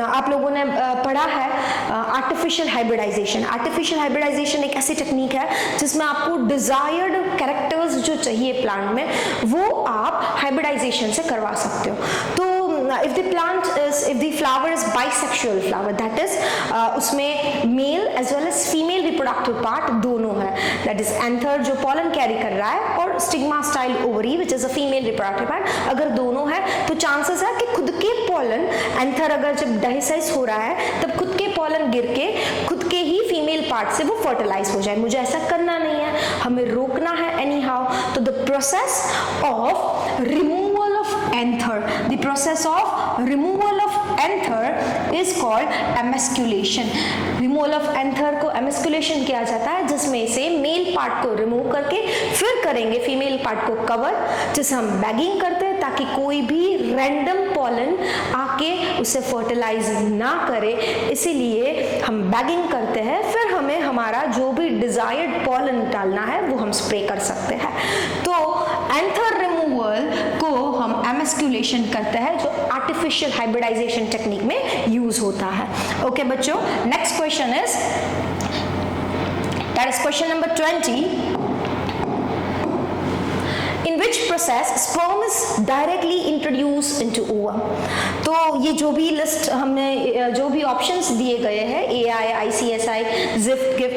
आप लोगों ने पढ़ा है आर्टिफिशियल हाइब्रिडाइजेशन। आर्टिफिशियल हाइब्रिडाइजेशन एक ऐसी टेक्निक है जिसमें आपको डिजायर्ड कैरेक्टर्स जो चाहिए प्लांट में वो आप हाइब्रिडाइजेशन से करवा सकते हो। तो if the flower is bisexual flower, that is उसमें male as well as female reproductive part दोनों है, that is anther जो pollen carry कर रहा है और stigma style ovary which is a female reproductive part, अगर दोनों है तो chances है कि खुद के pollen anther अगर जब diacesis हो रहा है तब खुद के pollen गिर के खुद के ही female part से वो fertilize हो जाए। मुझे ऐसा करना नहीं है, हमें रोकना है anyhow। तो the process of removal of anther, the process of removal of anther is called emasculation। removal of anther को emasculation किया जाता है जिसमें से मेल पार्ट को रिमूव करके फिर करेंगे फीमेल पार्ट को कवर, जिसे हम बैगिंग करते हैं ताकि कोई भी रैंडम पॉलन आके उसे फर्टिलाइज ना करे, इसीलिए हम बैगिंग करते हैं। फिर हमें हमारा जो भी डिजायर्ड पॉलन डालना है वो हम स्प्रे कर सकते हैं। तो एंथर रिमूवल को हम एमस्क्यूलेशन करते हैं जो आर्टिफिशियल हाइब्रिडाइजेशन टेक्निक में यूज होता है। ओके बच्चों, next question is that is question number 20। In which process sperm is directly introduced into ovum? तो ये जो भी लिस्ट हमने जो भी ऑप्शंस दिए गए हैं AI, ICSI, ZIFT, GIFT,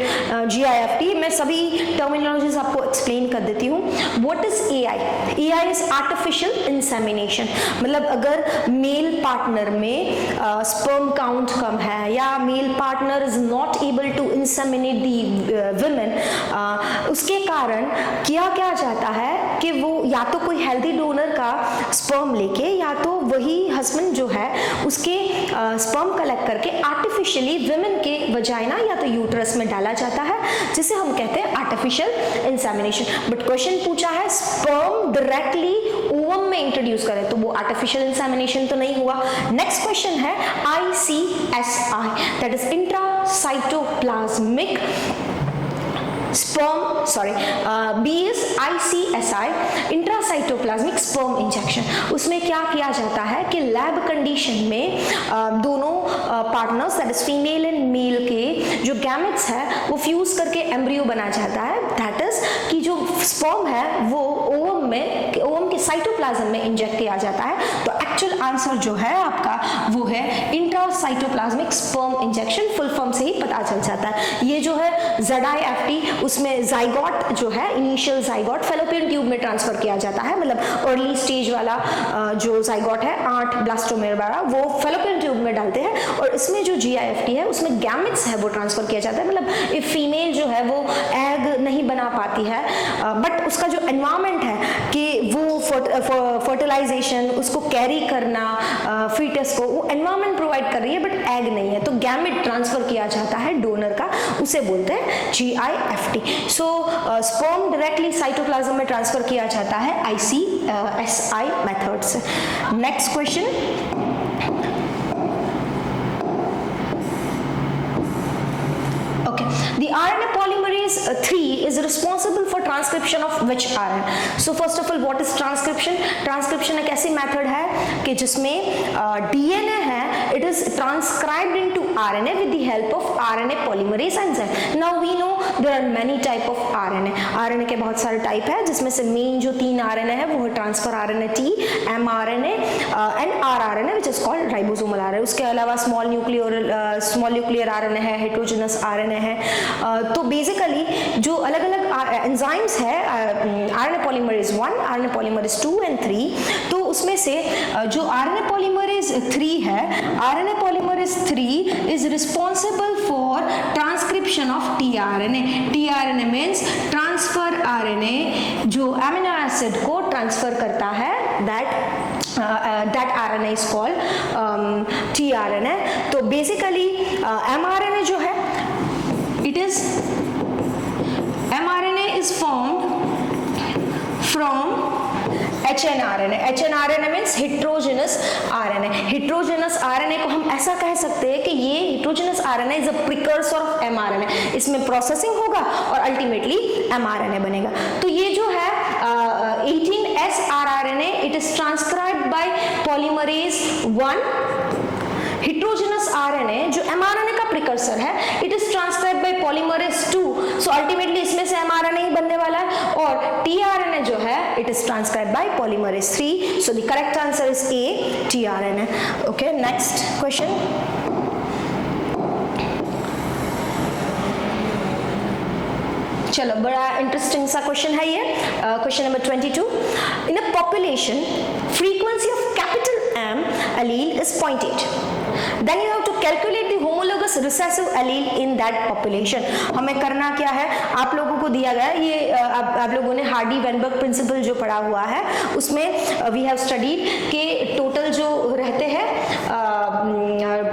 GIFT, मैं सभी टर्मिनोलॉजीज आपको एक्सप्लेन कर देती हूँ। What is AI? AI is artificial insemination। मतलब अगर मेल पार्टनर में स्पर्म काउंट कम है या male partner is not able to inseminate the women, उसके कारण किया क्या जाता है कि वो या तो कोई हेल्दी डोनर डोनर का स्पर्म लेके या तो वही हस्बैंड जो है उसके स्पर्म कलेक्ट करके आर्टिफिशियली विमेन के वजाइना या तो यूट्रस में डाला जाता है, जिसे हम कहते हैं आर्टिफिशियल इंसेमिनेशन। बट क्वेश्चन पूछा है स्पर्म डायरेक्टली ओवम में इंट्रोड्यूस करें, तो वो आर्टिफिशियल इंसेमिनेशन तो नहीं हुआ। नेक्स्ट क्वेश्चन है ICSI, that is intracytoplasmic sperm, sorry, B is ICSI, intracytoplasmic sperm injection. उसमें क्या किया जाता है कि लैब कंडीशन में दोनों partners that is female and male के जो गैमेट्स है वो फ्यूज करके एम्ब्रियो बना जाता है, दैट इज कि जो स्पर्म है वो ओवम के साइटोप्लाज्म में इंजेक्ट किया जाता है। तो एक्चुअल आंसर जो है आपका वो है intracytoplasmic sperm injection, full form से ही पता चल जाता है। ये जो है ZIFT, उसमें जाइगोट जो है इनिशियल जाइगोट फैलोपियन ट्यूब में ट्रांसफर किया जाता है, मतलब अर्ली स्टेज वाला जो जाइगोट है 8 ब्लास्टोमेर वाला वो फैलोपियन ट्यूब में डालते हैं, और इसमें जो GIFT है उसमें गैमेट्स है वो ट्रांसफर किया जाता है, मतलब इफ फीमेल जो है वो एग नहीं बना पाती है बट उसका जो एनवायरमेंट है कि वो फर्टिलाइजेशन उसको कैरी करना फीटस को, वो एनवायरमेंट प्रोवाइड कर रही है बट एग नहीं है, तो गैमेट ट्रांसफर किया जाता है डोनर का, उसे बोलते हैं GIFT। सो स्पर्म डायरेक्टली साइटोप्लाज्म में ट्रांसफर किया जाता है ICSI मेथड से। Next question, the RNA polymerase 3 is responsible for transcription of which RNA? So first of all, what is transcription? Transcription एक ऐसी method है कि जिसमें DNA है, it is transcribed into RNA with the help of RNA polymerase enzyme. Now we know there are many type of RNA. RNA के बहुत सारे type है, जिसमें से main जो 3 RNA है वो है transfer RNA T, mRNA and rRNA which is called ribosomal RNA. उसके अलावा small nuclear RNA है, heterogeneous RNA है। तो बेसिकली जो अलग अलग एंजाइम्स है RNA polymerase 1, RNA polymerase 2 and 3, तो उसमें से जो RNA polymerase 3 है, RNA polymerase 3 is responsible for transcription of tRNA. tRNA means transfer RNA, जो amino acid को ट्रांसफर करता है, that RNA is called tRNA। तो बेसिकली mRNA जो है mRNA is formed from hnRNA. hnRNA means heterogeneous RNA. heterogeneous RNA को हम ऐसा कह सकते हैं कि ये heterogeneous RNA is a precursor of mRNA. इसमें प्रोसेसिंग होगा और अल्टीमेटली mRNA बनेगा। तो ये जो है 18S rRNA, it is transcribed by polymerase 1. heterogeneous RNA जो mRNA का प्रिकर्सर है, it is transcribed by polymerase 2, so ultimately इसमें से mRNA ही बनने वाला है, और tRNA जो है it is transcribed by polymerase 3, so the correct answer is A, tRNA. Okay, next question. चलो, बड़ा इंटरेस्टिंग सा क्वेश्चन है ये, question number 22। In a population frequency of capital M allele is 0.8. Then you have to calculate the homologous recessive allele in that population. हमें करना क्या है, आप लोगों को दिया गया है ये, आप लोगों ने हार्डी वेनबर्ग प्रिंसिपल जो पढ़ा हुआ है उसमें वी हैव स्टडीड कि टोटल जो रहते हैं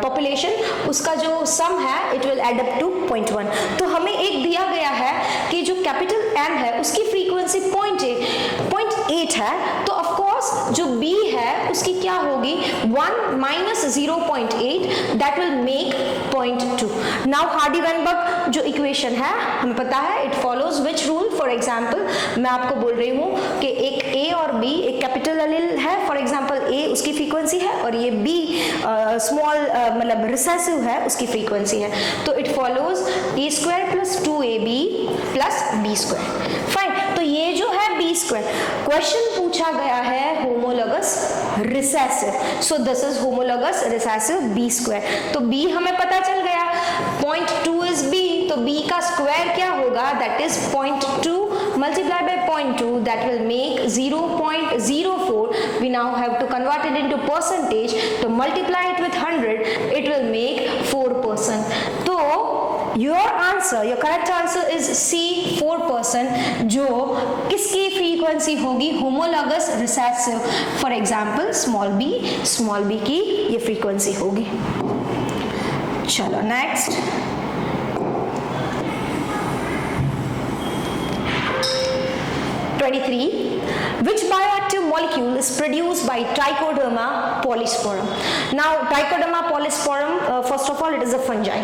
पॉपुलेशन, उसका जो सम है it will add up to 0.1। तो हमें एक दिया गया है कि जो कैपिटल M है उसकी फ्रीक्वेंसी 0.8 है, तो ऑफ कोर्स जो B है उसकी क्या होगी 1 minus 0.8, that will make 0.2. Now Hardy-Weinberg जो इक्वेशन है हमें पता है it follows which rule. For example मैं आपको बोल रही हूँ कि एक A और B एक कैपिटल एलील है, फॉर एग्जाम्पल A उसकी फ्रीक्वेंसी है और ये B स्मॉल मतलब रिसेसिव है उसकी फ्रीक्वेंसी है, तो it follows A² + 2AB + B²। Fine, तो ये जो है B², क्वेश्चन पूछा गया है homologous recessive, so this is homologous recessive B²। तो B हमें पता चल गया 0.2 इज B, तो B का स्क्वायर क्या होगा, that is 0.2 multiplied by 0.2, that will make 0.04. We now have to convert it into percentage, to multiply it with 100 it will make 4%. तो your answer, your correct answer is C 4%, जो किसकी फ्रीक्वेंसी होगी, homologous recessive. For example small B की ये फ्रीक्वेंसी होगी। चलो next, which bioactive molecule is produced by Trichoderma polysporum? Now Trichoderma polysporum, first of all, it is a fungi.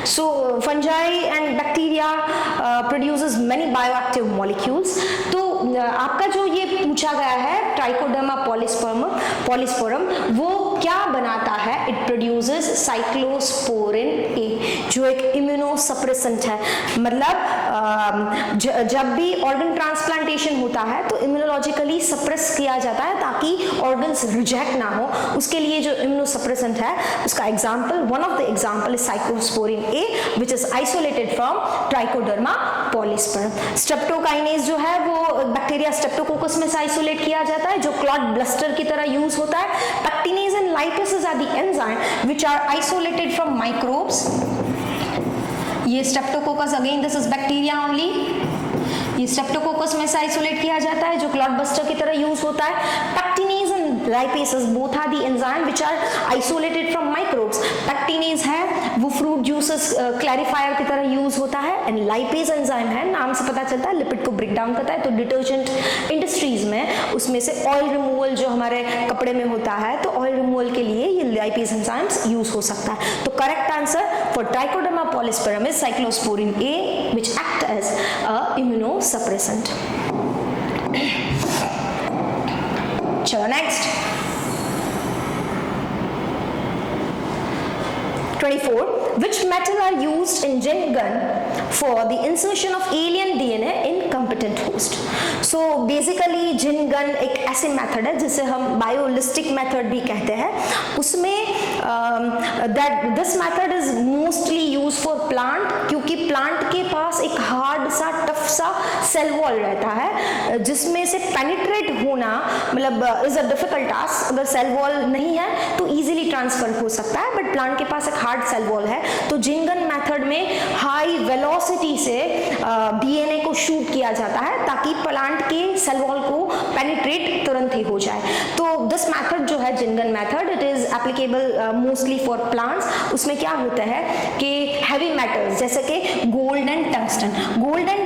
So fungi and bacteria produces many bioactive molecules. तो आपका जो ये पूछा गया है Trichoderma polysporum वो क्या बनाता है? It produces cyclosporin A, जो एक इम्यूनोसप्रेसेंट है। मतलब जब भी ऑर्गन ट्रांसप्लांटेशन होता है तो इम्यूनोलॉजिकली सप्रेस किया जाता है ताकि ऑर्गन्स रिजेक्ट ना हो, उसके लिए जो इम्यूनोसप्रेसेंट है उसका example, one of the example is cyclosporin A which is isolated from Trichoderma polysporum. Streptokinase जो है वो बैक्टीरिया स्ट्रेप्टोकोकस में से आइसोलेट किया जाता है, जो क्लॉट ब्लस्टर की तरह यूज होता है। Pectinase and lipases are the enzyme which are isolated from microbes. ये streptococcus, again this is bacteria only, ये स्ट्रेप्टोकोकस में से आइसोलेट किया जाता है जो क्लॉट बस्टर की तरह यूज होता है। Pectinase and lipases both are the enzyme which are isolated from microbes. Pectinase है वो फ्रूट जूसेस क्लैरिफायर की तरह यूज होता है, एंड लाइपेज एंजाइम है, नाम से पता चलता है लिपिड को ब्रेक डाउन करता है। तो डिटर्जेंट इंडस्ट्रीज में उसमें से ऑयल रिमूवल जो हमारे कपड़े में होता है, तो ऑयल रिमूवल के लिए ये लाइपेज एंजाइम्स यूज हो सकता है। तो correct answer for Trichoderma polysporum is cyclosporin A which act as a immunosuppressant. चलो next, 24. Which metal are used in gin gun for the insertion of alien DNA in competent host? So basically gin gun एक ऐसे मेथड है जिसे हम बायोलिस्टिक मेथड भी कहते हैं। उसमें this method is mostly use for plant, क्योंकि प्लांट के पास एक हार्ड सा टफ सा सेल वॉल रहता है जिसमें से पेनिट्रेट होना मतलब इज अ डिफिकल्ट टास्क। अगर सेल वॉल नहीं है तो इजीली ट्रांसफर हो सकता है, बट प्लांट के पास एक हार्ड सेल वॉल है। तो जिन गन मेथड में हाई वेलोसिटी से डीएनए को शूट किया जाता है ताकि प्लांट के सेल वॉल को पेनिट्रेट तुरंत ही हो जाए। तो दिस मेथड जो है gene gun method, it is applicable mostly for plants. उसमें क्या होता है कि हैवी मेटल्स जैसे कि गोल्ड एंड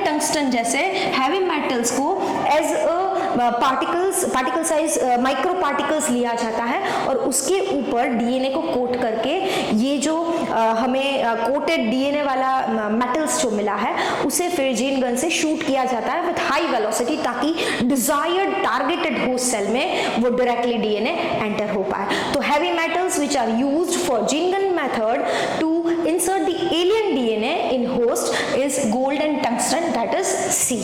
टंगस्टन जैसे हैवी मेटल्स को as a particle size micro particles लिया जाता है और उसके ऊपर डीएनए को कोट करके ये जो हमें कोटेड डीएनए वाला मेटल्स जो मिला है उसे फिर जिन गन से शूट किया जाता है विद हाई वेलोसिटी ताकि डिजायर्ड टारगेटेड होस्ट सेल में वो डायरेक्टली डीएनए एंटर हो पाए। तो heavy metals which are used for gene gun method to insert the alien DNA in host is gold and tungsten, that is C.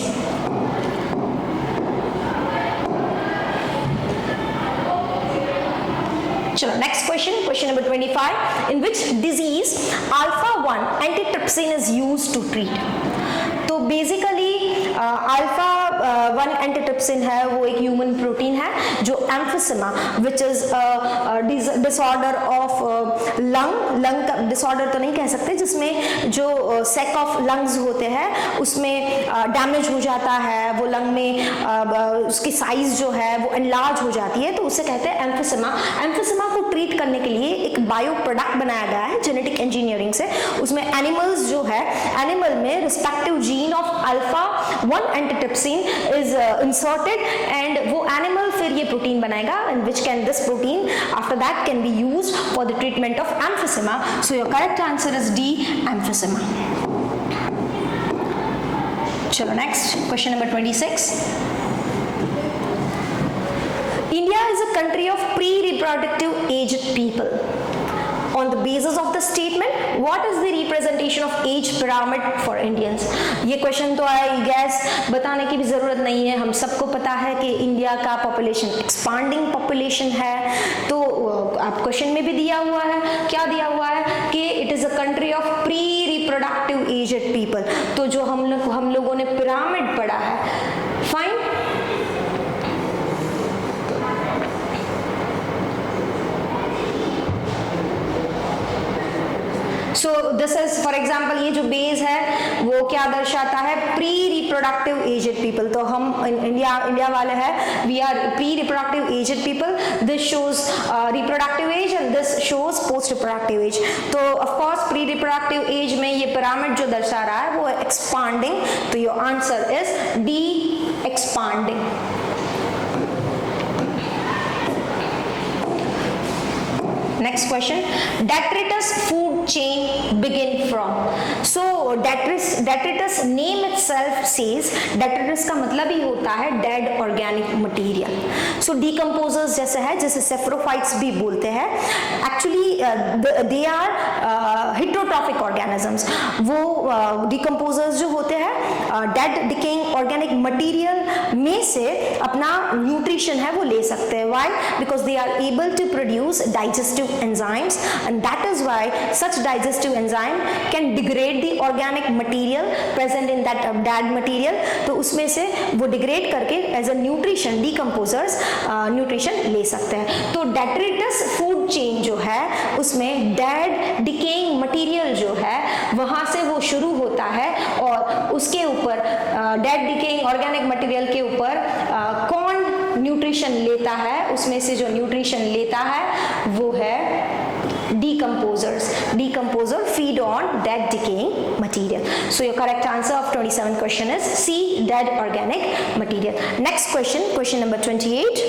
Chalo, next question number 25. In which disease alpha-1 antitrypsin is used to treat? तो बेसिकली अल्फा-1 एंटीट्रिप्सिन है वो एक ह्यूमन प्रोटीन है जो emphysema which is disorder of lung का डिसऑर्डर तो नहीं कह सकते, जिसमें जो सेक ऑफ लंग्स होते हैं उसमें डैमेज हो जाता है, वो लंग में उसकी साइज जो है वो एनलार्ज हो जाती है, तो उसे कहते हैं एम्फिसेमा। एम्फिसेमा को ट्रीट करने के लिए एक बायो प्रोडक्ट बनाया गया है जेनेटिक इंजीनियरिंग से। उसमें एनिमल्स जो है, एनिमल में respective gene of alpha-1 antitrypsin is inserted and वो animal फिर ये प्रोटीन बनाएगा and which can this protein after that can be used for the treatment of emphysema. So your correct answer is D, emphysema. चलो next question number 26. India is a country of pre-reproductive aged people. On the basis of the statement, what is the representation of age pyramid for Indians? ये क्वेश्चन तो आई गैस बताने की भी जरूरत नहीं है, हम सबको पता है कि इंडिया का पॉपुलेशन एक्सपांडिंग पॉपुलेशन है। तो आप क्वेश्चन में भी दिया हुआ है, क्या दिया हुआ है कि it is a country of pre reproductive aged people. तो जो हम लोगों ने पिरामिड पढ़ा है, fine, so this is for example, ये जो बेस है वो क्या दर्शाता है, प्री रिप्रोडक्टिव एजेड पीपल। तो हम इंडिया वाले हैं, we are pre reproductive aged people, this shows reproductive age and this shows post reproductive age. तो of course pre reproductive age में ये पिरामिड जो दर्शा रहा है वो एक्सपांडिंग, तो your answer is D, expanding. Next question, detritus food chain begin from? So detritus name itself says, detritus का मतलब ही होता है dead organic material. So decomposers जैसे है, जैसे saprophytes भी बोलते हैं, actually they are heterotrophic organisms. वो decomposers जो होते हैं dead decaying organic material में से अपना nutrition है वो ले सकते हैं. Why? Because they are able to produce digestive enzymes, and that is why such digestive enzyme can degrade the organic material present in that dead material. तो उसमें से वो degrade करके as a nutrition, decomposers nutrition ले सकते हैं. तो detritus food chain जो है उसमें dead decaying material जो है वहाँ से वो शुरू होता है और उसके ऊपर dead decaying organic material के ऊपर कौन न्यूट्रिशन लेता है, उसमें से जो न्यूट्रिशन लेता है वो है decomposers. Decomposer feed on dead decaying material. So your correct answer of 27 question is C, dead organic material. Next question, question number 28.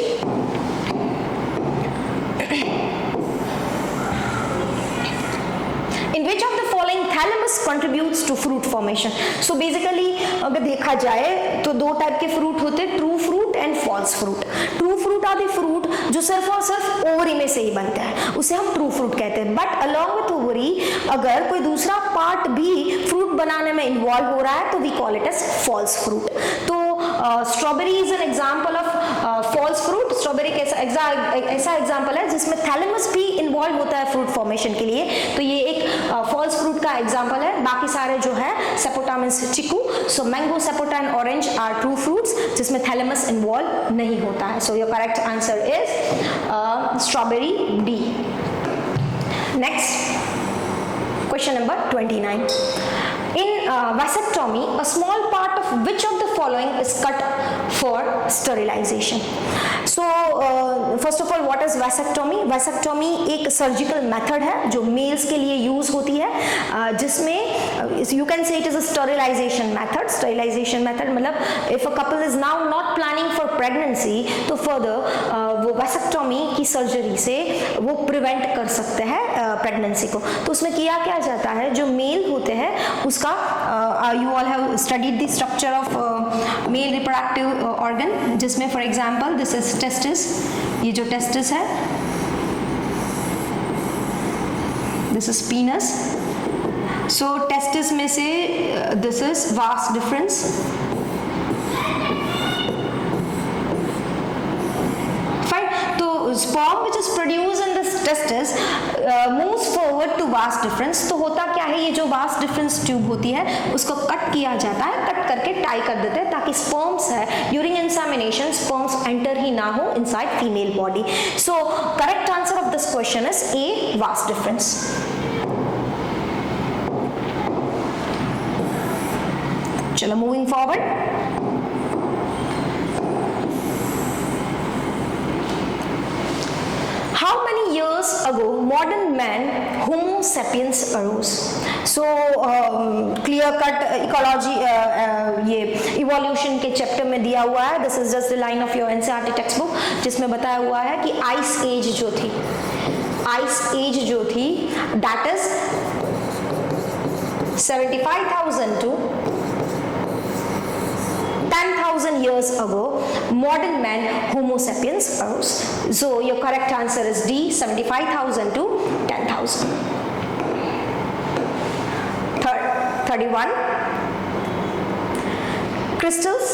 In which of the following thalamus contributes to fruit formation? So basically अगर देखा जाए तो दो टाइप के फ्रूट होते हैं, true fruit and false fruit. True fruit are the fruit जो सिर्फ और सिर्फ ओवरी में से ही बनता है, उसे हम ट्रू फ्रूट कहते हैं. बट अलॉन्ग विथ ओवरी अगर कोई दूसरा पार्ट भी फ्रूट बनाने में इन्वॉल्व हो रहा है तो we call it as false fruit. तो strawberry is an example of false fruit. Strawberry ऐसा एग्जाम्पल है जिसमें थैलेमस भी इन्वॉल्व होता है फ्रूट फॉर्मेशन के लिए, तो ये एक फॉल्स फ्रूट का एग्जाम्पल है. बाकी सारे जो है sapota means chikoo, so mango, sapota and orange are true fruits जिसमें थैलेमस इन्वॉल्व नहीं होता है. So your correct answer is strawberry, D. Next question number 29. In vasectomy, a small part of which of the following is cut for sterilization? So first of all, what is vasectomy? Vasectomy एक surgical method है जो males के लिए use होती है, जिसमें you can say it is a sterilization method. Sterilization method मतलब if a couple is now not planning for pregnancy, तो further वो vasectomy की surgery से वो prevent कर सकते हैं pregnancy को. तो उसमें किया क्या जाता है, जो मेल होते हैं उसका you all have studied the structure of male reproductive organ, जिसमें for example this is testis. ये जो testis है, this is penis. So testis में से this is vas deferens. Sperm which is produced in this testis moves forward to vas deferens. तो होता क्या है, ये जो vas deferens ट्यूब होती है उसको कट किया जाता है, कट करके टाई कर देते हैं ताकि स्पर्म्स है ड्यूरिंग इंसेमिनेशन स्पर्म्स एंटर ही ना हो inside female body. So correct answer of this question is a, vas deferens. चलो moving forward. How many years ago modern man Homo sapiens arose? So clear cut ecology ये evolution के चैप्टर में दिया हुआ है. This is just the line of your NCERT textbook जिसमें बताया हुआ है कि ice age जो थी that is 75,000 to 10,000 years ago modern man Homo sapiens arose. So your correct answer is D, 75,000 to 10,000. 31. Crystals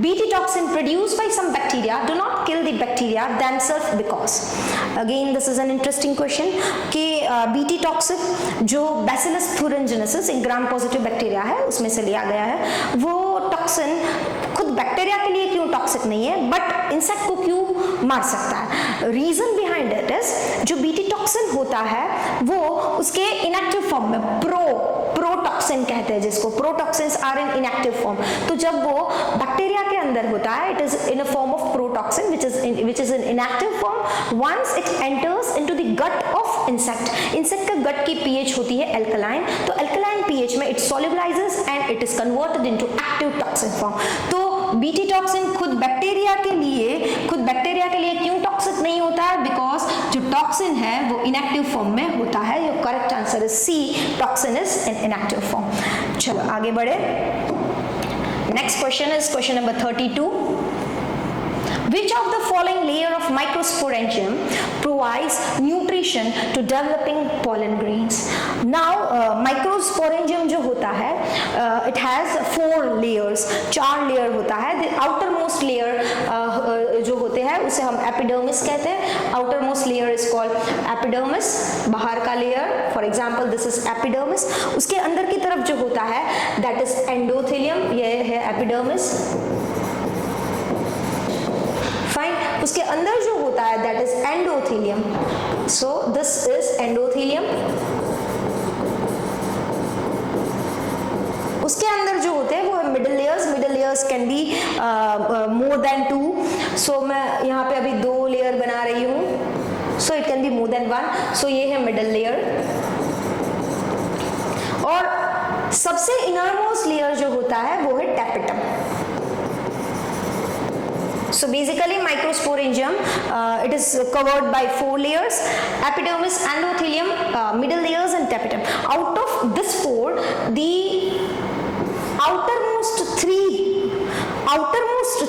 Bt toxin produced by some bacteria do not kill the bacteria themselves because. Again this is an interesting question कि Bt toxin जो Bacillus thuringiensis एक ग्राम पॉजिटिव बैक्टीरिया है उसमें से लिया गया है, वो टॉक्सिन खुद बैक्टीरिया के लिए क्यों टॉक्सिक नहीं है बट इंसेक्ट को क्यों मार सकता है? रीजन बिहाइंड इट इज जो बीटी टॉक्सिन होता है वो उसके इनएक्टिव फॉर्म में प्रोटॉक्सिन कहते हैं जिसको, प्रोटॉक्सिन्स आर इन इनएक्टिव फॉर्म। तो जब वो बैक्टीरिया के अंदर होता है it is in a form of protoxin which is in inactive form once it enters into the gut of insect का गट की pH होती है अल्कलाइन, तो अल्कलाइन pH में it solubilizes and it is converted into active toxin form। तो बीटी टॉक्सिन खुद बैक्टीरिया के लिए क्यों टॉक्सिक नहीं होता है? बिकॉज जो टॉक्सिन है वो इनएक्टिव फॉर्म में होता है। Your correct answer is C, toxin is in inactive form. चलो आगे बढ़े। Next question is question number 32। Which of the following layer of microsporangium provides nutrition to developing pollen grains? Now, microsporangium जो होता है, it has 4 layers, 4 layer होता है। The outermost layer जो होते हैं उसे हम epidermis कहते हैं। Outermost layer is called epidermis, बाहर का layer, for example this is epidermis। उसके अंदर की तरफ जो होता है that is endothelium, ये है epidermis। फाइन, उसके अंदर जो होता है that is endothelium, so this is endothelium. उसके अंदर जो होते हैं वो है middle layers can be more than 2, सो मैं यहाँ पे अभी 2 लेयर बना रही हूँ, so it can be more than 1, सो ये है मिडल लेयर। और सबसे इनरमोस्ट लेयर जो होता है वो है tapetum. So basically microsporangium it is covered by 4 layers: epidermis, endothelium, middle layers and tapetum. Out of this 4, the outermost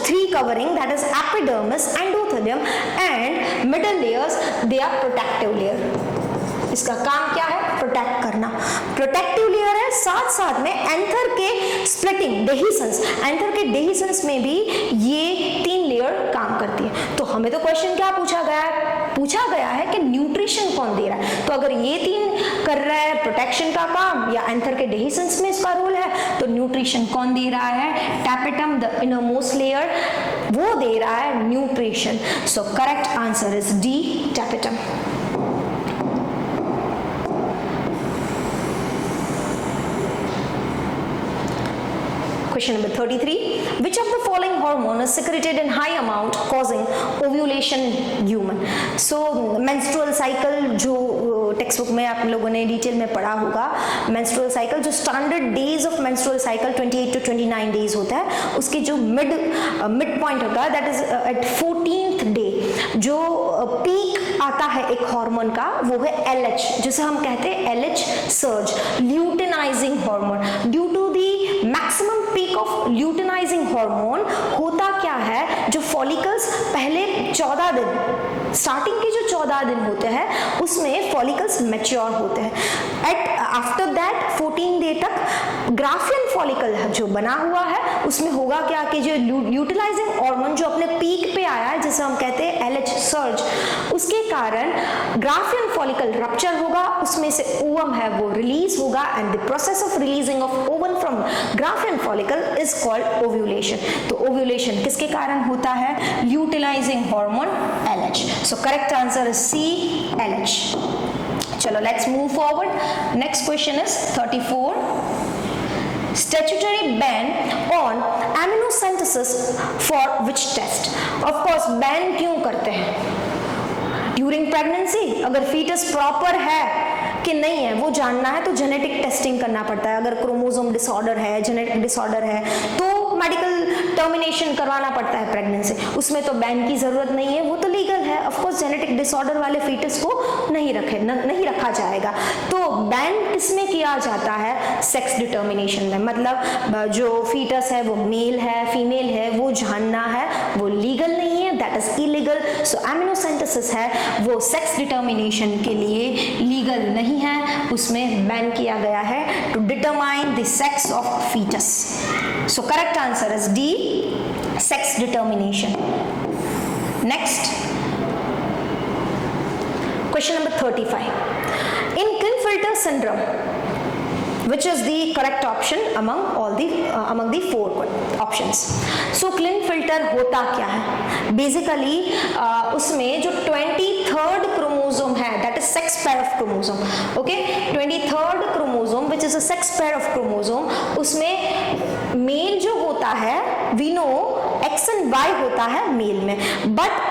three covering, that is epidermis, endothelium and middle layers, they are protective layer। इसका काम क्या है? प्रोटेक्ट करना। प्रोटेक्टिव लेयर है, साथ साथ में एंथर के स्प्लिटिंग डेहिसंस, एंथर के डेहिसंस में भी ये 3 लेयर काम करती है। तो हमें तो क्वेश्चन क्या पूछा गया है कि न्यूट्रिशन कौन दे रहा है? तो अगर ये 3 कर रहा है प्रोटेक्शन का काम या एंथर के डेहिसंस में इसका रोल है, तो न्यूट्रिशन कौन दे रहा है? टैपेटम, द इनरमोस्ट लेयर, वो दे रहा है nutrition. So correct answer is D, tapetum. Question number 33. Which of the following hormone is secreted in high amount causing ovulation in human? So menstrual cycle जो टेक्स्ट बुक में आप लोगों ने डिटेल में पढ़ा होगा, menstrual cycle जो standard days of menstrual cycle 28 to 29 days होता है, उसके जो मिड पॉइंट होता है that is at 14th day जो पीक आता है एक हार्मोन का, वो है LH, जिसे हम कहते हैं LH surge, luteinizing hormone. Due to the maximum peak of luteinizing hormone होता क्या है, जो फॉलिकल्स पहले 14 दिन, स्टार्टिंग के जो 14 दिन होते हैं उसमें फॉलिकल्स मैच्योर होते हैं। एट आफ्टर दैट 14 डे तक ग्राफियन फॉलिकल जो बना हुआ है उसमें होगा क्या कि जो यूटिलाइजिंग हार्मोन जो अपने पीक पे आया है, जिसे हम कहते हैं LH सर्ज, उसके कारण ग्राफियन फॉलिकल रप्चर होगा, उसमें से ओवम है वो रिलीज होगा, and the process of releasing of ovum from Graafian follicle is called ovulation. तो ओव्यूलेशन किसके कारण होता है? Utilising hormone LH। So correct answer is C, LH। चलो let's move forward. Next question is 34. Statutory ban on amniocentesis for which test? Of course ban क्यों करते हैं? ड्यूरिंग प्रेगनेंसी अगर फीटस प्रॉपर है कि नहीं है वो जानना है तो जेनेटिक टेस्टिंग करना पड़ता है। अगर क्रोमोसोम डिसऑर्डर है, जेनेटिक डिसऑर्डर है, तो मेडिकल टर्मिनेशन करवाना पड़ता है प्रेगनेंसी, उसमें तो बैन की जरूरत नहीं है, वो तो लीगल है। ऑफ कोर्स जेनेटिक डिसऑर्डर वाले फीटस को नहीं रखा जाएगा। तो बैन किसमें किया जाता है? सेक्स डिटर्मिनेशन में, मतलब जो फीटस है वो मेल है फीमेल है वो जानना है, वो लीगल नहीं है, दैट इज इलीगल। सो एमिनोसेंटेसिस है वो सेक्स डिटर्मिनेशन के लिए लीगल नहीं है, उसमें बैन किया गया है to determine the sex of foetus. So correct answer is D, sex determination. Next question number 35. In Klinefelter syndrome, which is the correct option among the 4 options. So Klinefelter होता क्या है? Basically उसमें जो 23rd chromosome है, that is sex pair of chromosome, okay, 23rd chromosome which is a sex pair of chromosome, उसमें मेल जो होता है we know X and Y होता है मेल में, but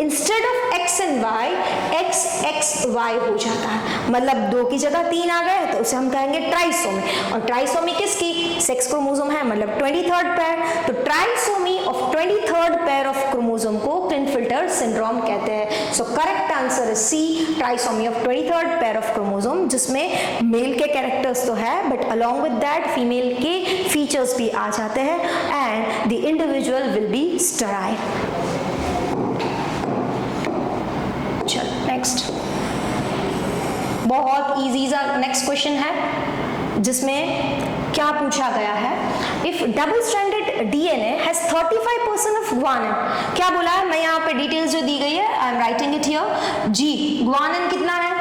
instead of X and Y X X Y हो जाता है, मतलब 2 की जगह 3 आ गए तो उसे हम कहेंगे ट्राइसोमी, और ट्राइसोमी किसकी? सेक्स क्रोमोसोम है, मतलब 23rd पेयर, तो trisomy of 23rd pair of chromosome को क्लिनफिल्टर सिंड्रोम कहते हैं. So correct answer is C, trisomy of 23rd pair of chromosome, जिसमें मेल के कैरेक्टर्स तो है but along with that female के फीचर्स भी आ जाते हैं and the individual will be sterile. Next बहुत इजी सा नेक्स्ट क्वेश्चन है जिसमें क्या पूछा गया है, if double stranded DNA has 35% of guanine. क्या बोला है? मैं यहाँ पे डिटेल्स जो दी गई है I am writing it here. G, guanine कितना है?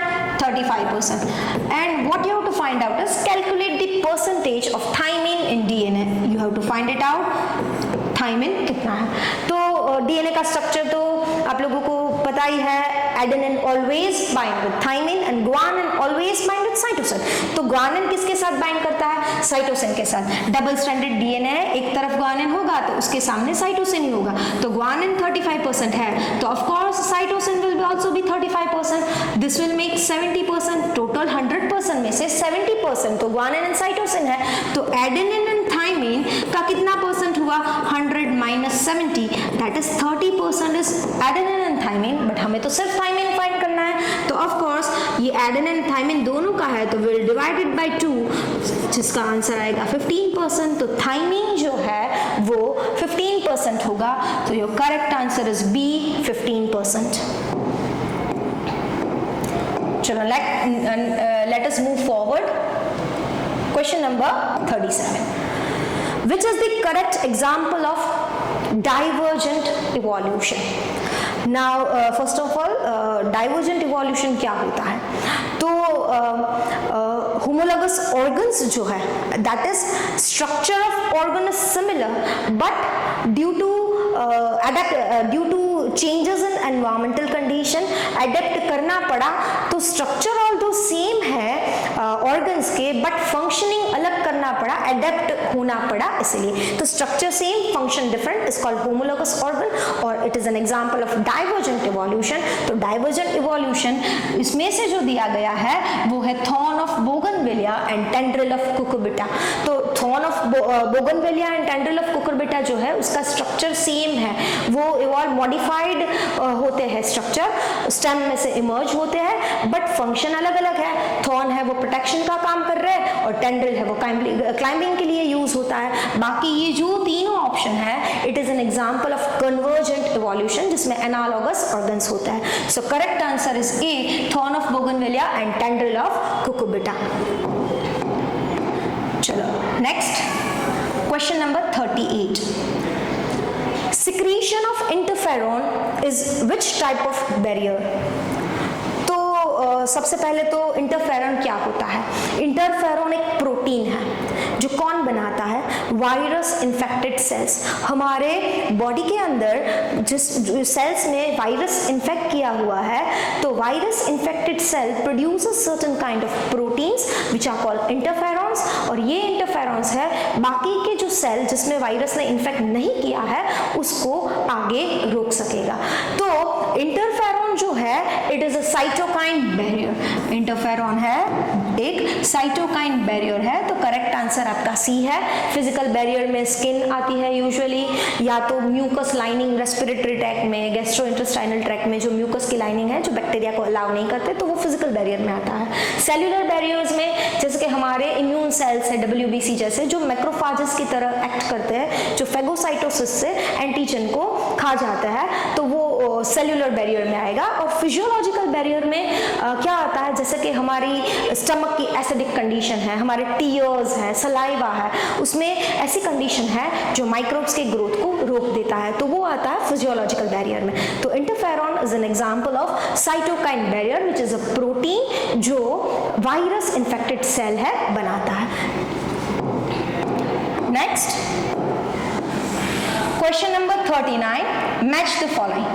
35%. And what you have to find out is calculate the percentage of thymine in DNA. You have to find it out thymine कितना है. तो डीएनए का स्ट्रक्चर तो आप लोगों को पता ही है, adenine always bind with thymine and guanine always bind with cytosine. तो ग्वानिन किसके साथ बाइंड करता है? साइटोसिन के साथ. डबल स्ट्रैंडेड डीएनए है, एक तरफ ग्वानिन होगा तो उसके सामने साइटोसिन ही होगा. तो ग्वानिन 35% है तो of course cytosine will also be 35%. This will make 70%. Total 100% में से 70% तो ग्वानिन एंड साइटोसिन है. तो एडेनिन एंड थायमिन का कितना परसेंट हुआ? 100 minus 70, that is 30% is adenine and thymine. But हमें तो सिर्फ थायमिन फाइंड करना है, तो ऑफ कोर्स ये एडेनिन एंड थायमिन दोनों का है तो विल डिवाइडेड बाय 2, जिसका आंसर आएगा 15%. तो थायमिन जो है वो 15% होगा. तो your correct answer is B, 15%. चलो let us move forward. Question number 37. Which is the correct example of divergent evolution? Now, first of all, divergent evolution क्या होता है? तो homologous organs जो है, that is structure of organ is similar, but due to changes in environmental condition adapt करना पड़ा. तो structure although same है organs के, but functioning अलग करना पड़ा, adapt होना पड़ा इसलिए. तो structure same, function different is called homologous organ और it is an example of divergent evolution. तो divergent evolution इसमें से जो दिया गया है वो है thorn of bougainvillea and tendril of cucurbita. तो thorn of bougainvillea and tendril of cucurbita जो है उसका structure same है, वो evolve modified होते हैं स्ट्रक्चर, स्टेम में से इमर्ज होते हैं, बट फंक्शन अलग अलग है. थॉर्न है वो प्रोटेक्शन का काम कर रहे हैं और टेंड्रिल है वो क्लाइंबिंग के लिए यूज होता है. बाकी ये जो तीनों ऑप्शन है it is an example of convergent evolution जिसमें एनालॉगस ऑर्गन्स होता है. So correct answer is A, thorn of bougainvillea and tendril of Cucurbita. चलो next question number 38. Secretion of interferon is which type of barrier? तो सबसे पहले तो इंटरफेरॉन क्या होता है? इंटरफेरॉन एक प्रोटीन है जो कौन बनाता है? Virus infected cells. हमारे बॉडी के अंदर जिस सेल्स में वायरस इन्फेक्ट किया हुआ है तो virus infected cell produces certain kind of proteins which are called interferons. और ये इंटरफेरॉन्स है बाकी के जो सेल जिसमें वायरस ने इन्फेक्ट नहीं किया है उसको आगे रोक सकेगा. तो इंटरफेरॉन जो है it is a cytokine barrier. Interferon है एक साइटोकाइन बैरियर है. तो करेक्ट आंसर आपका सी है. फिजिकल बैरियर में स्किन आती है यूजुअली, या तो म्यूकस लाइनिंग रेस्पिरेटरी ट्रैक्ट में, गैस्ट्रोइंटेस्टाइनल ट्रैक्ट में जो म्यूकस की लाइनिंग है जो बैक्टीरिया को अलाउ नहीं करते तो वो फिजिकल बैरियर में आता है. सेल्यूलर बैरियर्स में जैसे कि हमारे इम्यून सेल्स है WBC जैसे जो मैक्रोफाजेस की तरह एक्ट करते हैं, जो फेगोसाइटोसिस से एंटीजन को खा जाता है, तो वो वो सेल्यूलर बैरियर में आएगा। और फिजियोलॉजिकल बैरियर में क्या आता है, जैसे कि हमारी स्टमक की एसिडिक कंडीशन है, हमारे टीयर्स है, सलाइवा है, उसमें ऐसी कंडीशन है जो माइक्रोब्स के ग्रोथ को रोक देता है, तो वो आता है फिजियोलॉजिकल बैरियर में। तो interferon is an example of cytokine barrier which is a protein जो वायरस इन्फेक्टेड सेल है बनाता है। Next question number 39, match the following.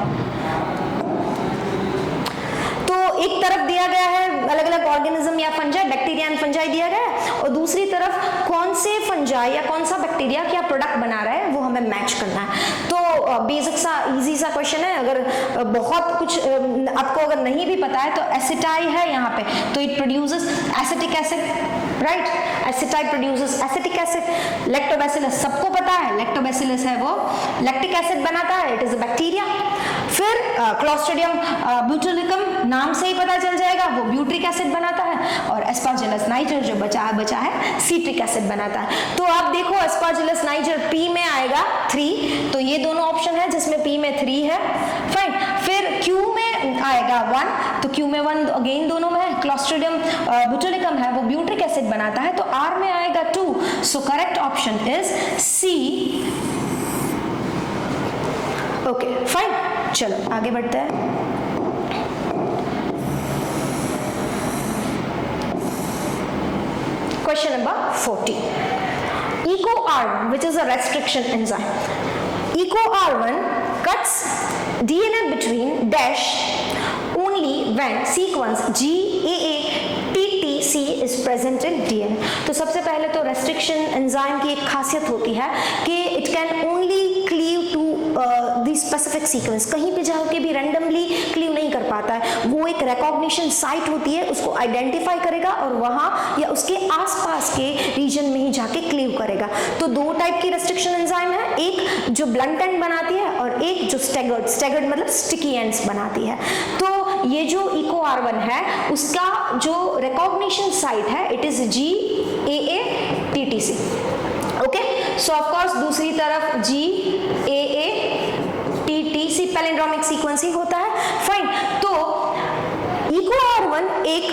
तो एक तरफ दिया गया है अलग अलग ऑर्गेनिज्म या फंजाई, बैक्टीरिया एंड फंजाई दिया गया है, और दूसरी तरफ कौन से फंजाई या कौन सा बैक्टीरिया क्या प्रोडक्ट बना रहा है वो हमें मैच करना है। तो बेसिक सा इजी सा क्वेश्चन है। अगर बहुत कुछ आपको अगर नहीं भी पता है तो एसिटाई है यहाँ पे, तो it produces acetic acid, right. Aceti produces acetic acid. Lactobacillus सबको पता है, लैक्टोबैसिलस है वो लैक्टिक एसिड बनाता है, इट इज अ बैक्टीरिया। फिर क्लोस्ट्रिडियम ब्यूटालिकम नाम से ही पता चल जाएगा, वो ब्यूट्रिक एसिड बनाता है। और एस्पार्जिलस नाइजर जो बचा है सीट्रिक एसिड बनाता है। तो आप देखो एस्पार्जिलस नाइजर पी में आएगा 3, तो ये दोनों ऑप्शन है जिसमें पी में 3 है, फाइन। फिर क्यू में आएगा 1, तो क्यू में 1 अगेन दोनों में है। क्लोस्ट्रिडियम ब्यूटालिकम है वो ब्यूट्रिक एसिड बनाता है, तो आर में आएगा 2, so correct option is C. Okay fine, चलो आगे बढ़ते हैं। Question number 40. EcoR1, which is a restriction enzyme. EcoR1 cuts DNA between dash only when sequence GAA-TTC is present in DNA. तो सबसे पहले तो restriction enzyme की एक खासियत होती है कि it can only cleave to the specific sequence, कहीं पे जाके भी randomly क्लीव नहीं कर पाता है। वो एक recognition site होती है, उसको आइडेंटिफाई करेगा और वहाँ या उसके आसपास के रीजन में ही जाके क्लीव करेगा। तो 2 टाइप की रेस्ट्रिक्शन एंजाइम है, एक जो ब्लंट एंड बनाती है और एक जो स्टैगर्ड मतलब स्टिकी एंड्स बनाती है। तो ये जो EcoR1 है उसका जो रिकॉग्निशन साइट है it is GAA-TTC। Okay, so of course दूसरी तरफ GAA-TTC पैलिंड्रोमिक सीक्वेंस ही होता है, फाइन। तो EcoR1 एक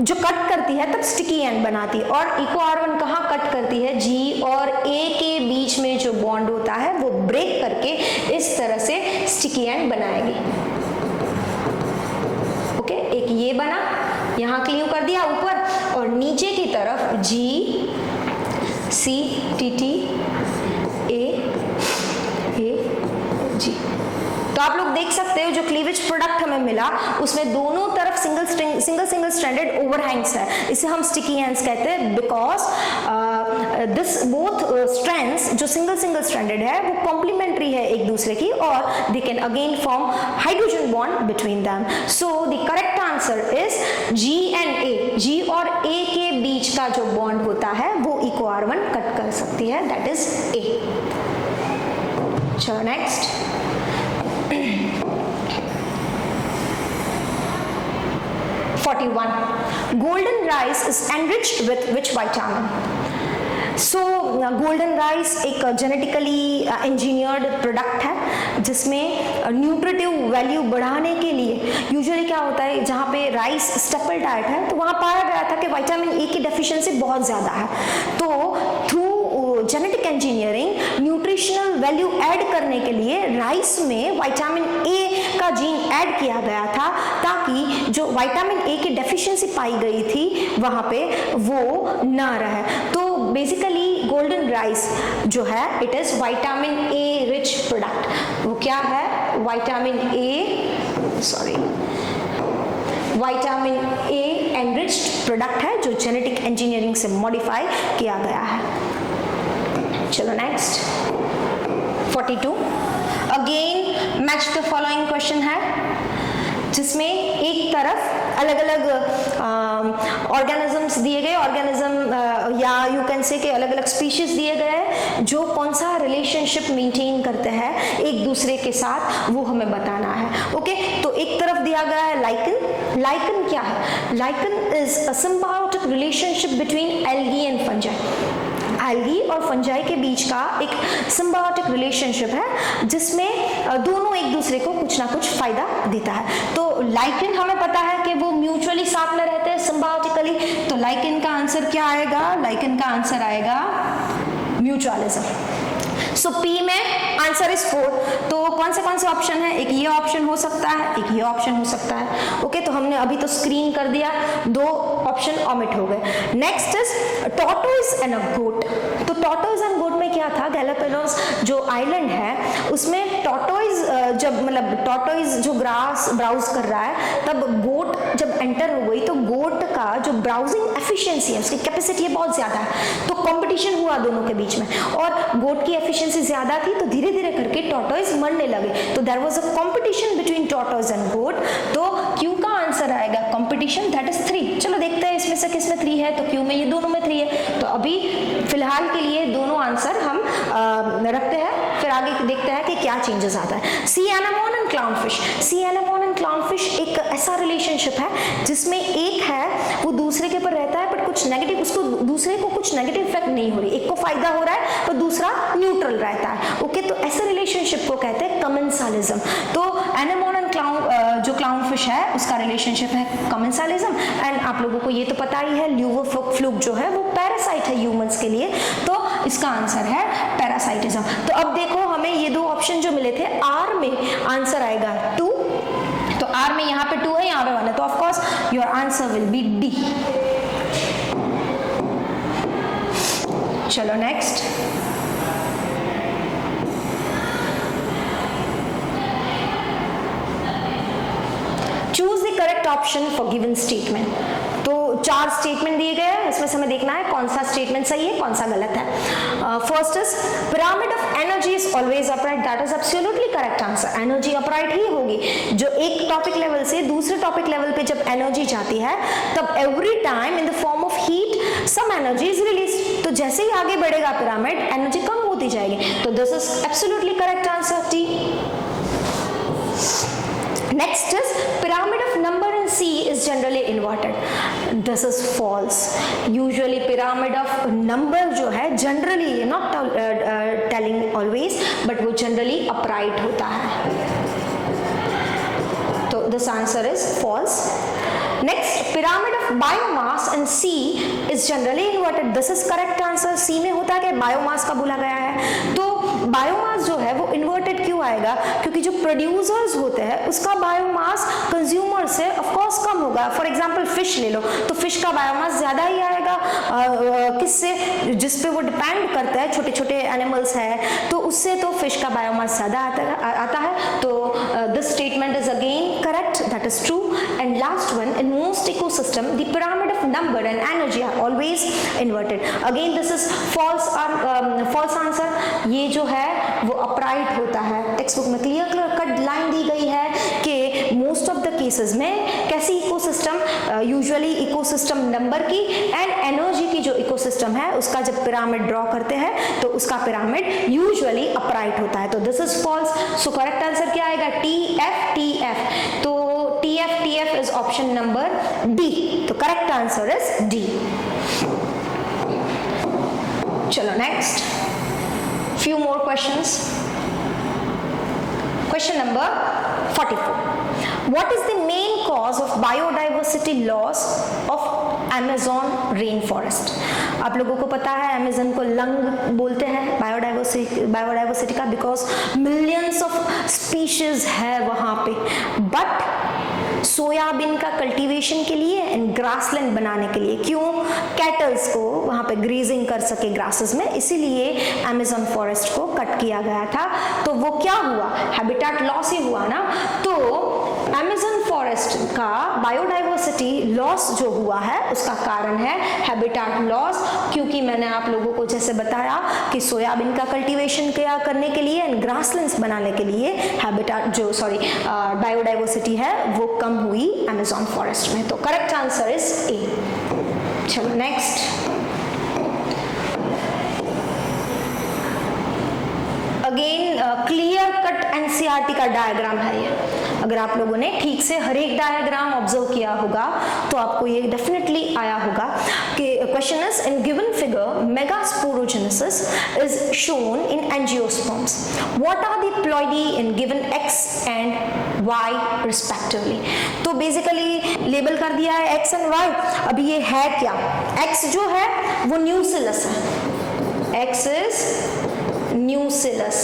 जो कट करती है तब स्टिकी एंड बनाती है, और EcoR1 कहाँ कट करती है, G और A के बीच में जो बॉन्ड होता है वो ब्रेक करके इस तरह से स्टिकी एंड बनाएगी। ओके, एक ये बना, यहाँ क्लीव कर दिया ऊपर, और नीचे की तरफ GCTTA-G। तो आप लोग देख सकते हो जो क्लीवेज प्रोडक्ट हमें मिला उसमें दोनों तरफ सिंगल स्ट्रैंडेड ओवरहैंग्स है, इसे हम स्टिकी एंड्स कहते हैं, बिकॉज दिस बोथ स्ट्रैंड्स जो सिंगल स्ट्रैंडेड है वो कॉम्प्लीमेंट्री है एक दूसरे की, और they can again form hydrogen bond between them. So the correct answer is G and A, G और A के बीच का जो बॉन्ड होता है वो EcoR1 कट कर सकती है, दैट इज A। चलो next, golden rice is enriched with which vitamin? So golden rice एक जेनेटिकली इंजीनियर्ड प्रोडक्ट है जिसमें न्यूट्रिटिव वैल्यू बढ़ाने के लिए यूजुअली क्या होता है, जहाँ पे राइस स्टेपल डाइट है तो वहाँ पाया गया था कि विटामिन ए की डेफिशिएंसी बहुत ज़्यादा है। तो through genetic engineering nutritional value add करने के लिए राइस में विटामिन ए का जीन ऐड किया गया था, ताकि जो विटामिन ए की डेफिशिएंसी पाई गई थी वहाँ पे वो ना रहे। तो बेसिकली गोल्डन राइस जो है it is vitamin A rich product. वो क्या है, विटामिन ए एनरिच्ड प्रोडक्ट है जो जेनेटिक इंजीनियरिंग से मॉडिफाई किया गया है। चलो next 42, again match the following question है जिसमें एक तरफ अलग अलग ऑर्गेनिजम्स दिए गए, ऑर्गेनिज्म या यू कैन से कि अलग अलग स्पीशीज दिए गए हैं जो कौन सा रिलेशनशिप मेंटेन करते हैं एक दूसरे के साथ, वो हमें बताना है। ओके, तो एक तरफ दिया गया है लाइकन। लाइकन क्या है, lichen is a symbiotic relationship between algae and fungi. Algae और फंजाई के बीच का एक सिम्बायोटिक रिलेशनशिप है जिसमें दोनों एक दूसरे को कुछ ना कुछ फायदा देता है। तो लाइकेन हमें पता है कि वो म्यूचुअली साथ में रहते हैं सिम्बायोटिकली, तो लाइकेन का आंसर क्या आएगा? लाइकेन का आंसर आएगा म्यूचुअलिज्म। सो पी में आंसर इज 4। तो कौन से ऑप्शन है? एक ये ऑप्शन हो सकता है, एक ये ऑप्शन हो सकता है। ओके, तो हमने अभी तो स्क्रीन कर दिया, 2 ऑप्शन ओमिट हो गए। Next is tortoise and a goat. तो टॉर्टोइज एंड गोट में क्या था? गैलापागोस जो आइलैंड है उसमें टॉर्टोइज टॉर्टोइज जो ग्रास ब्राउज कर रहा है, तब गोट जब एंटर हो गई तो गोट का जो ब्राउजिंग एफिशिएंसी है, उसकी कैपेसिटी है बहुत ज्यादा है, तो कंपटीशन हुआ दोनों के बीच में और गोट की एफिशिएंसी ज्यादा थी तो धीरे धीरे करके टॉर्टोइज मरने लगे। तो there was a competition between tortoise and goat. तो क्यू का आंसर आएगा कंपटीशन, दैट इज 3। चलो देखते हैं इसमें से किस में 3 है। तो क्यू में ये दोनों में 3 है, तो अभी फिलहाल के लिए दोनों आंसर हम रखते हैं, फिर आगे देखते हैं कि क्या चेंजेस आता है। Sea anemone and clownfish. Sea anemone and clownfish एक ऐसा रिलेशनशिप है जिसमें एक है वो दूसरे के ऊपर रहता है बट कुछ नेगेटिव, उसको दूसरे को कुछ नेगेटिव इफेक्ट नहीं हो रही, एक को फायदा हो रहा है पर दूसरा न्यूट्रल रहता है। ओके, तो ऐसे रिलेशनशिप को कहते हैं कमेंसालिज्म। तो एनेमोन एंड जो क्लाउनफिश है उसका रिलेशनशिप है कमेंसालिज्म। एंड आप लोगों को ये तो पता ही है, ल्यूवर फ्लूक जो है वो पैरासाइट है ह्यूमंस के लिए, तो इसका आंसर है पैरासाइटिज्म। तो अब देखो हमें ये 2 ऑप्शन जो मिले थे, आर में आंसर आएगा 2, तो आर में यहाँ पे 2 है, यहाँ पे 1 है, तो of course your answer will be D. चलो next, choose the correct option for given statement. तो 4 स्टेटमेंट दिए गए हैं, इसमें से हमें देखना है कौन सा स्टेटमेंट सही है कौन सा गलत है। First is pyramid of energy is always upright, that is absolutely correct answer. Energy upright ही होगी, जो एक टॉपिक लेवल से दूसरे टॉपिक लेवल पे जब एनर्जी जाती है तब every time in the form of heat some energy is release. तो जैसे ही आगे बढ़ेगा पिरामिड एनर्जी कम होती जाएगी, तो this is absolutely correct answer T. Next is pyramid of number in C is generally inverted. This is false. Usually pyramid of number जो है generally not telling always, but वो generally upright होता है. तो this answer is false. Next, pyramid of biomass in C is generally inverted. This is correct answer. C में होता है कि biomass का बोला गया है, तो बायोमास जो है वो इन्वर्टेड क्यों आएगा? क्योंकि जो प्रोड्यूसर्स होते हैं उसका बायोमास कंज्यूमर से ऑफ कोर्स कम होगा। फॉर एग्जांपल फिश ले लो, तो फिश का बायोमास ज्यादा ही आएगा, किससे? जिस पे वो डिपेंड करता है, छोटे छोटे एनिमल्स है, तो उससे तो फिश का बायोमास ज्यादा आता है। तो this statement is again correct, that is true. And last one, in most ecosystem the pyramid of number and energy are always inverted. Again this is false answer. ये जो है वो अपराइट होता है। टेक्स्ट बुक में क्लियर कट लाइन दी गई है कि मोस्ट ऑफ द केसेस में कैसी इकोसिस्टम, यूजुअली इकोसिस्टम नंबर की एंड एनर्जी की जो इकोसिस्टम है उसका जब पिरामिड ड्रॉ करते हैं तो उसका पिरामिड यूजुअली अपराइट होता है। तो this is false. So correct answer क्या आएगा? TF। तो TF is option number D, तो करेक्ट आंसर इज डी। चलो next, few more questions. Question number 44. What is the main cause of biodiversity loss of Amazon rainforest? आप लोगों को पता है अमेज़न को लंग बोलते हैं बायोडाइवर्सिटी का, बिकॉज मिलियंस ऑफ स्पीशीज है वहाँ पे, बट सोयाबीन का कल्टीवेशन के लिए एंड ग्रासलैंड बनाने के लिए, क्यों? कैटल्स को वहाँ पे ग्रेजिंग कर सके ग्रासेस में, इसीलिए अमेज़न फॉरेस्ट को कट किया गया था। तो वो क्या हुआ? हैबिटेट लॉस ही हुआ ना। तो अमेज़न फॉरेस्ट का बायोडाइवर्सिटी लॉस जो हुआ है उसका कारण है हैबिटेट लॉस, क्योंकि मैंने आप लोगों को जैसे बताया कि सोयाबीन का कल्टीवेशन करने के लिए एंड ग्रासलैंड्स बनाने के लिए हैबिटेट बायोडाइवर्सिटी है वो कम हुई अमेज़न फॉरेस्ट में। तो करेक्ट आंसर इज ए। चलो next, again clear cut NCERT का डायग्राम है ये। अगर आप लोगों ने ठीक से हर एक डायग्राम ऑब्जर्व किया होगा तो आपको ये डेफिनेटली आया होगा कि question is in given figure megasporogenesis is shown in angiosperms, what are the ploidy in given x and y respectively. तो बेसिकली लेबल कर दिया है x एंड y। अभी ये है क्या, x जो है वो न्यूसिलस है, x इज न्यूसिलस,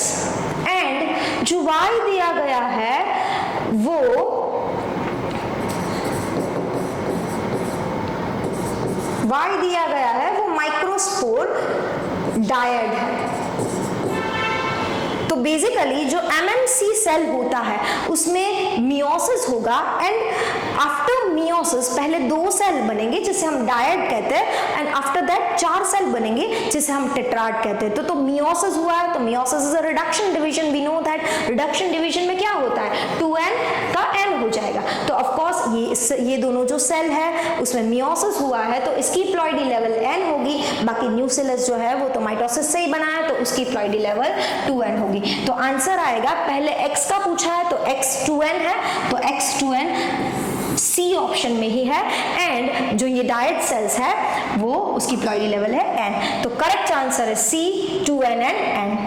एंड जो y दिया गया है वो y दिया गया है वो माइक्रोस्पोर डायड है। तो बेसिकली जो MMC सेल होता है उसमें मियोसिस होगा, एंड आफ्टर मियोसिस पहले 2 सेल बनेंगे जिसे हम डायड कहते हैं, एंड आफ्टर दैट 4 सेल बनेंगे जिसे हम टेट्राड कहते हैं। तो मियोसिस हुआ है, तो meiosis is a reduction division. We know that reduction division में क्या होता है, 2n का n हो जाएगा। तो ऑफ कोर्स ये दोनों जो सेल है उसमें मियोसिस हुआ है तो इसकी प्लॉइडी लेवल n होगी, बाकी न्यूसिलस जो है वो तो माइटोसिस से ही बना है तो उसकी प्लॉइडी लेवल 2n होगी। तो आंसर आएगा, पहले x का पूछा है तो x 2n है, तो x 2n C ऑप्शन में ही है, एंड जो ये डायट सेल्स है वो उसकी प्लॉइडी लेवल है n। तो करेक्ट आंसर है C 2n and n।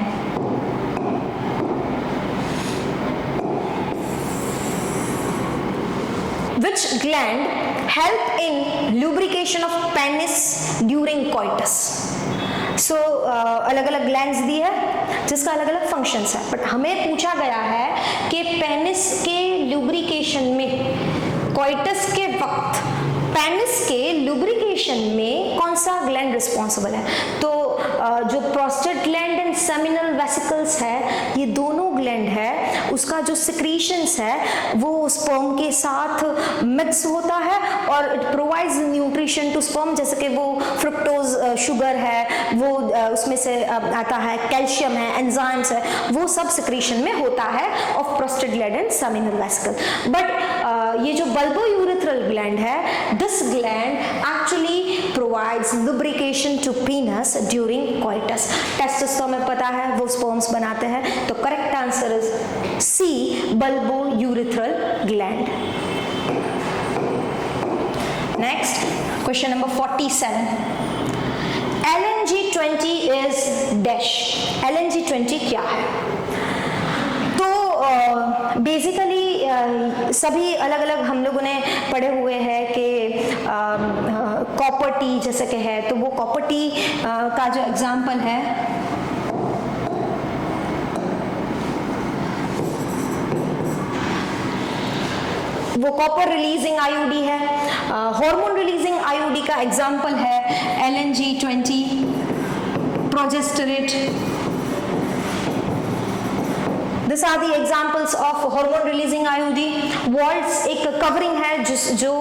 Which gland help in lubrication of penis during coitus? सो अलग अलग ग्लैंड्स दी है जिसका अलग अलग फंक्शंस है, बट हमें पूछा गया है कि पेनिस के लुब्रिकेशन में, कोइटस के वक्त पेनिस के लुब्रिकेशन में कौन सा ग्लैंड रिस्पॉन्सिबल है। तो जो prostate gland and seminal vesicles है, ये दोनों ग्लैंड है, उसका जो सिक्रीशंस है वो स्पर्म के साथ मिक्स होता है और it provides nutrition to sperm, जैसे कि वो फ्रुक्टोज शुगर है, वो उसमें से आता है, कैल्शियम है, एंजाइम्स है, वो सब सिक्रीशन में होता है of prostate gland and seminal vesicle. But ये जो बल्बोयूरेथ्रल ग्लैंड है, this gland actually provides lubrication to penis during coitus। Testis तो हमें पता है वो स्पर्म्स बनाते हैं, तो correct answer is C bulbourethral gland। Next question number 47, LNG20 is dash. LNG20 क्या है? तो बेसिकली सभी अलग अलग हम लोगों ने पढ़े हुए हैं कि कॉपर टी जैसे कि है, तो वो कॉपर टी का जो एग्जाम्पल है वो कॉपर रिलीजिंग आईओडी है। हार्मोन रिलीजिंग आईओडी का एग्जाम्पल है LNG20, प्रोजेस्टेरेट। These are the examples of hormone releasing IUD। Vaults एक कवरिंग है जो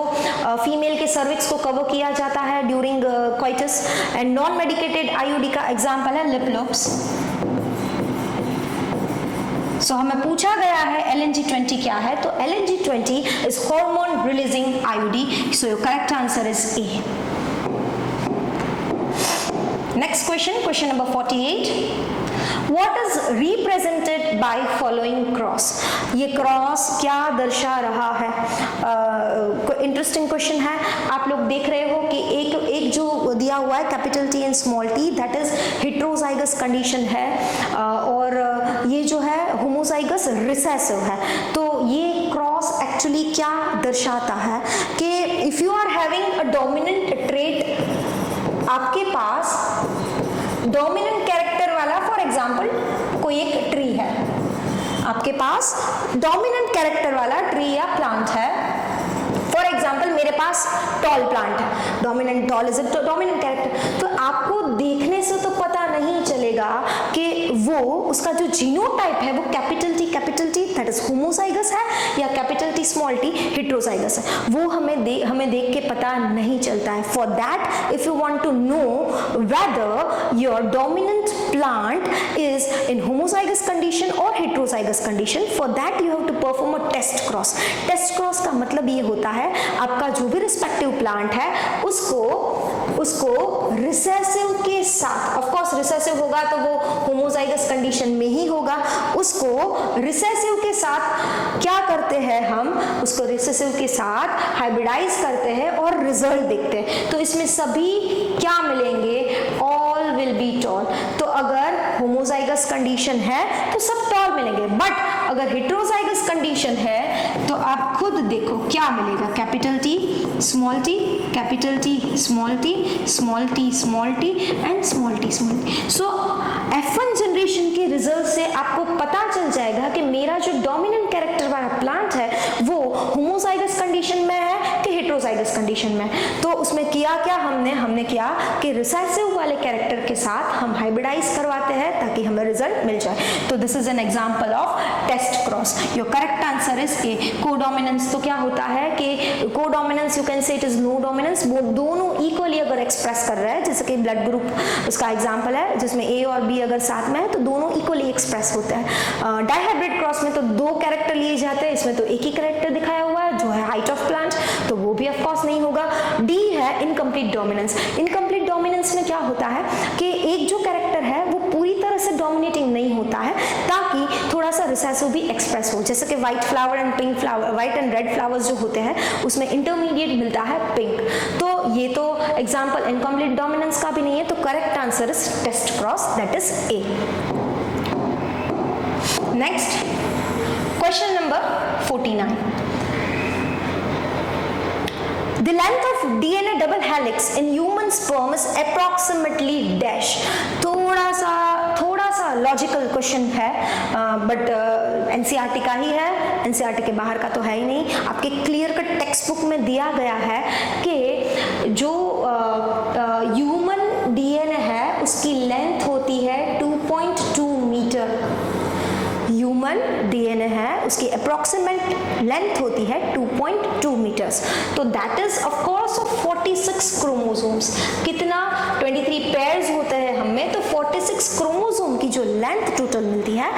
फीमेल के सर्विक्स को कवर किया जाता है during coitus, and non medicated IUD का एग्जाम्पल है लिप लोब्स। सो हमें पूछा गया है LNG20 क्या है, तो LNG20 is hormone releasing IUD। So your correct answer is A। Next question, question number 48, What is represented by following cross? ये क्रॉस क्या दर्शा रहा है? इंटरेस्टिंग क्वेश्चन है। आप लोग देख रहे हो कि एक जो दिया हुआ है capital T and small t, that is heterozygous condition है, और ये जो है होमोजाइगस रिसेसिव है। तो ये क्रॉस एक्चुअली क्या दर्शाता है कि if you are having a dominant trait, आपके पास डोमिनेंट कैरेक्टर वाला, फॉर एग्जाम्पल कोई एक ट्री है, आपके पास डोमिनेंट कैरेक्टर वाला ट्री या प्लांट है। फॉर एग्जाम्पल मेरे पास टॉल प्लांट है, dominant tall is a dominant character. तो आपको देखने से तो पता नहीं चलेगा कि वो उसका जो जीनोटाइप है वो capital T that is homozygous है या capital T small t heterozygous है, वो हमें देख के पता नहीं चलता है। For that if you want to know whether your dominant plant is in homozygous condition और heterozygous condition, for that you have to perform a test cross. Test cross का मतलब ये होता है आपका जो भी रिस्पेक्टिव प्लांट है उसको उसको रिसेसिव के साथ, ऑफ कोर्स रिसेसिव होगा तो वो होमोजाइगस कंडीशन में ही होगा, उसको रिसेसिव के साथ क्या करते हैं हम, उसको रिसेसिव के साथ हाइब्रिडाइज करते हैं और रिजल्ट देखते हैं। तो इसमें सभी क्या मिलेंगे, ऑल विल बी टॉल। तो अगर होमोजाइगस कंडीशन है तो सब टॉल मिलेंगे, बट अगर हेटेरोजाइगस कंडीशन है तो आप खुद देखो क्या मिलेगा, capital T small T, capital T small T, small T small T and small T small T. So F1 generation के रिजल्ट से आपको पता चल जाएगा कि मेरा जो डोमिनेंट कैरेक्टर वाला प्लांट है वो होमोजाइगस कंडीशन में है कि हेटेरोजाइगस कंडीशन में। तो उसमें किया क्या हमने किया कि रिसेसिव वाले कैरेक्टर के साथ हम हाइब्रिडाइज करवाते हैं ताकि हमें रिजल्ट मिल जाए। तो this is an example of test cross. Your correct answer is A. Codominance तो क्या होता है कि codominance you can say it is no dominance, वो दोनों इक्वली अगर एक्सप्रेस कर रहा है, जैसे कि ब्लड ग्रुप उसका एग्जांपल है जिसमें ए और बी अगर साथ में है तो दोनों इक्वली एक्सप्रेस होते हैं। डाइहाइब्रिड क्रॉस में तो दो कैरेक्टर लिए जाते हैं, इसमें तो एक ही कैरेक्टर दिखाया हुआ है जो है हाइट ऑफ प्लांट, तो वो भी ऑफ कोर्स नहीं होगा। डी है इनकम्प्लीट डोमिनेंस। इनकम्प्लीट डोमिनेंस में क्या होता है कि एक जो कैरेक्टर है वो पूरी तरह से डोमिनेटिंग नहीं होता है ताकि थोड़ा सा रिसेसिव भी एक्सप्रेस हो, जैसे कि white flower and pink flower, white and red flowers जो होते हैं उसमें इंटरमीडिएट मिलता है पिंक। तो ये तो एग्जांपल इनकम्प्लीट डोमिनेंस का भी नहीं है, तो correct answer is test cross, that is A. Next question number 49। The length of DNA double helix in human sperm is approximately dash। थोड़ा सा लॉजिकल क्वेश्चन है, बट एनसीईआरटी का ही है, एनसीईआरटी के बाहर का तो है ही नहीं। आपके क्लियर कट टेक्स्ट बुक में दिया गया है कि जो ह्यूमन डीएनए है उसकी लेंथ होती है 2.2 मीटर। ह्यूमन डीएनए है उसकी अप्रोक्सीमेट लेंथ होती है 2.2 मीटर्स। तो that is of course of 46 chromosomes. कितना 23 पेयर्स होते हैं हमें, तो 46 क्रोमोसोम की जो लेंथ टोटल मिलती है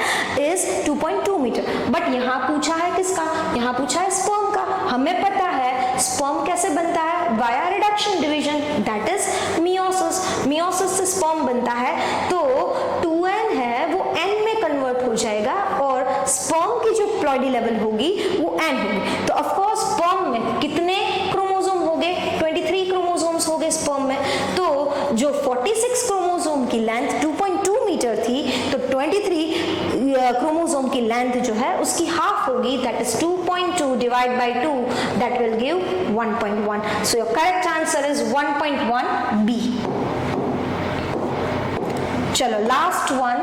इज 2.2 मीटर। बट यहाँ पूछा है किसका, यहाँ पूछा है स्पर्म का। हमें पता है स्पर्म कैसे बनता है, via reduction division, that is meiosis. Meiosis से स्पर्म बनता है, तो 2n है वो n में कन्वर्ट हो जाएगा और स्पर्म की जो प्लॉइडी लेवल होगी वो n होगी। तो ऑफ कोर्स स्पर्म में कितने क्रोमोसोम हो गए, 23 क्रोमोसोम्स हो गए स्पर्म में। तो जो 46 क्रोमोसोम की लेंथ 2.2 मीटर थी, तो 23 क्रोमोसोम की लेंथ जो है उसकी हाफ होगी, that is 2.2 divide by 2, that will give 1.1। So your correct answer is 1.1 B. चलो last one.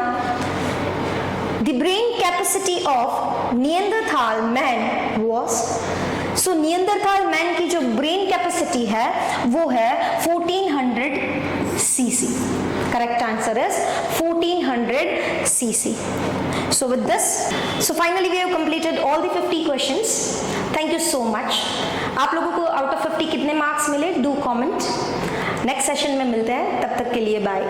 The brain capacity of Neanderthal man was, so Neanderthal man की जो brain capacity है वो है 1400 cc। Correct answer is 1400 cc. So with this, so finally we have completed all the 50 questions. Thank you so much. आप लोगों को out of 50 कितने मार्क्स मिले, do comment. नेक्स्ट सेशन में मिलते हैं, तब तक के लिए बाय।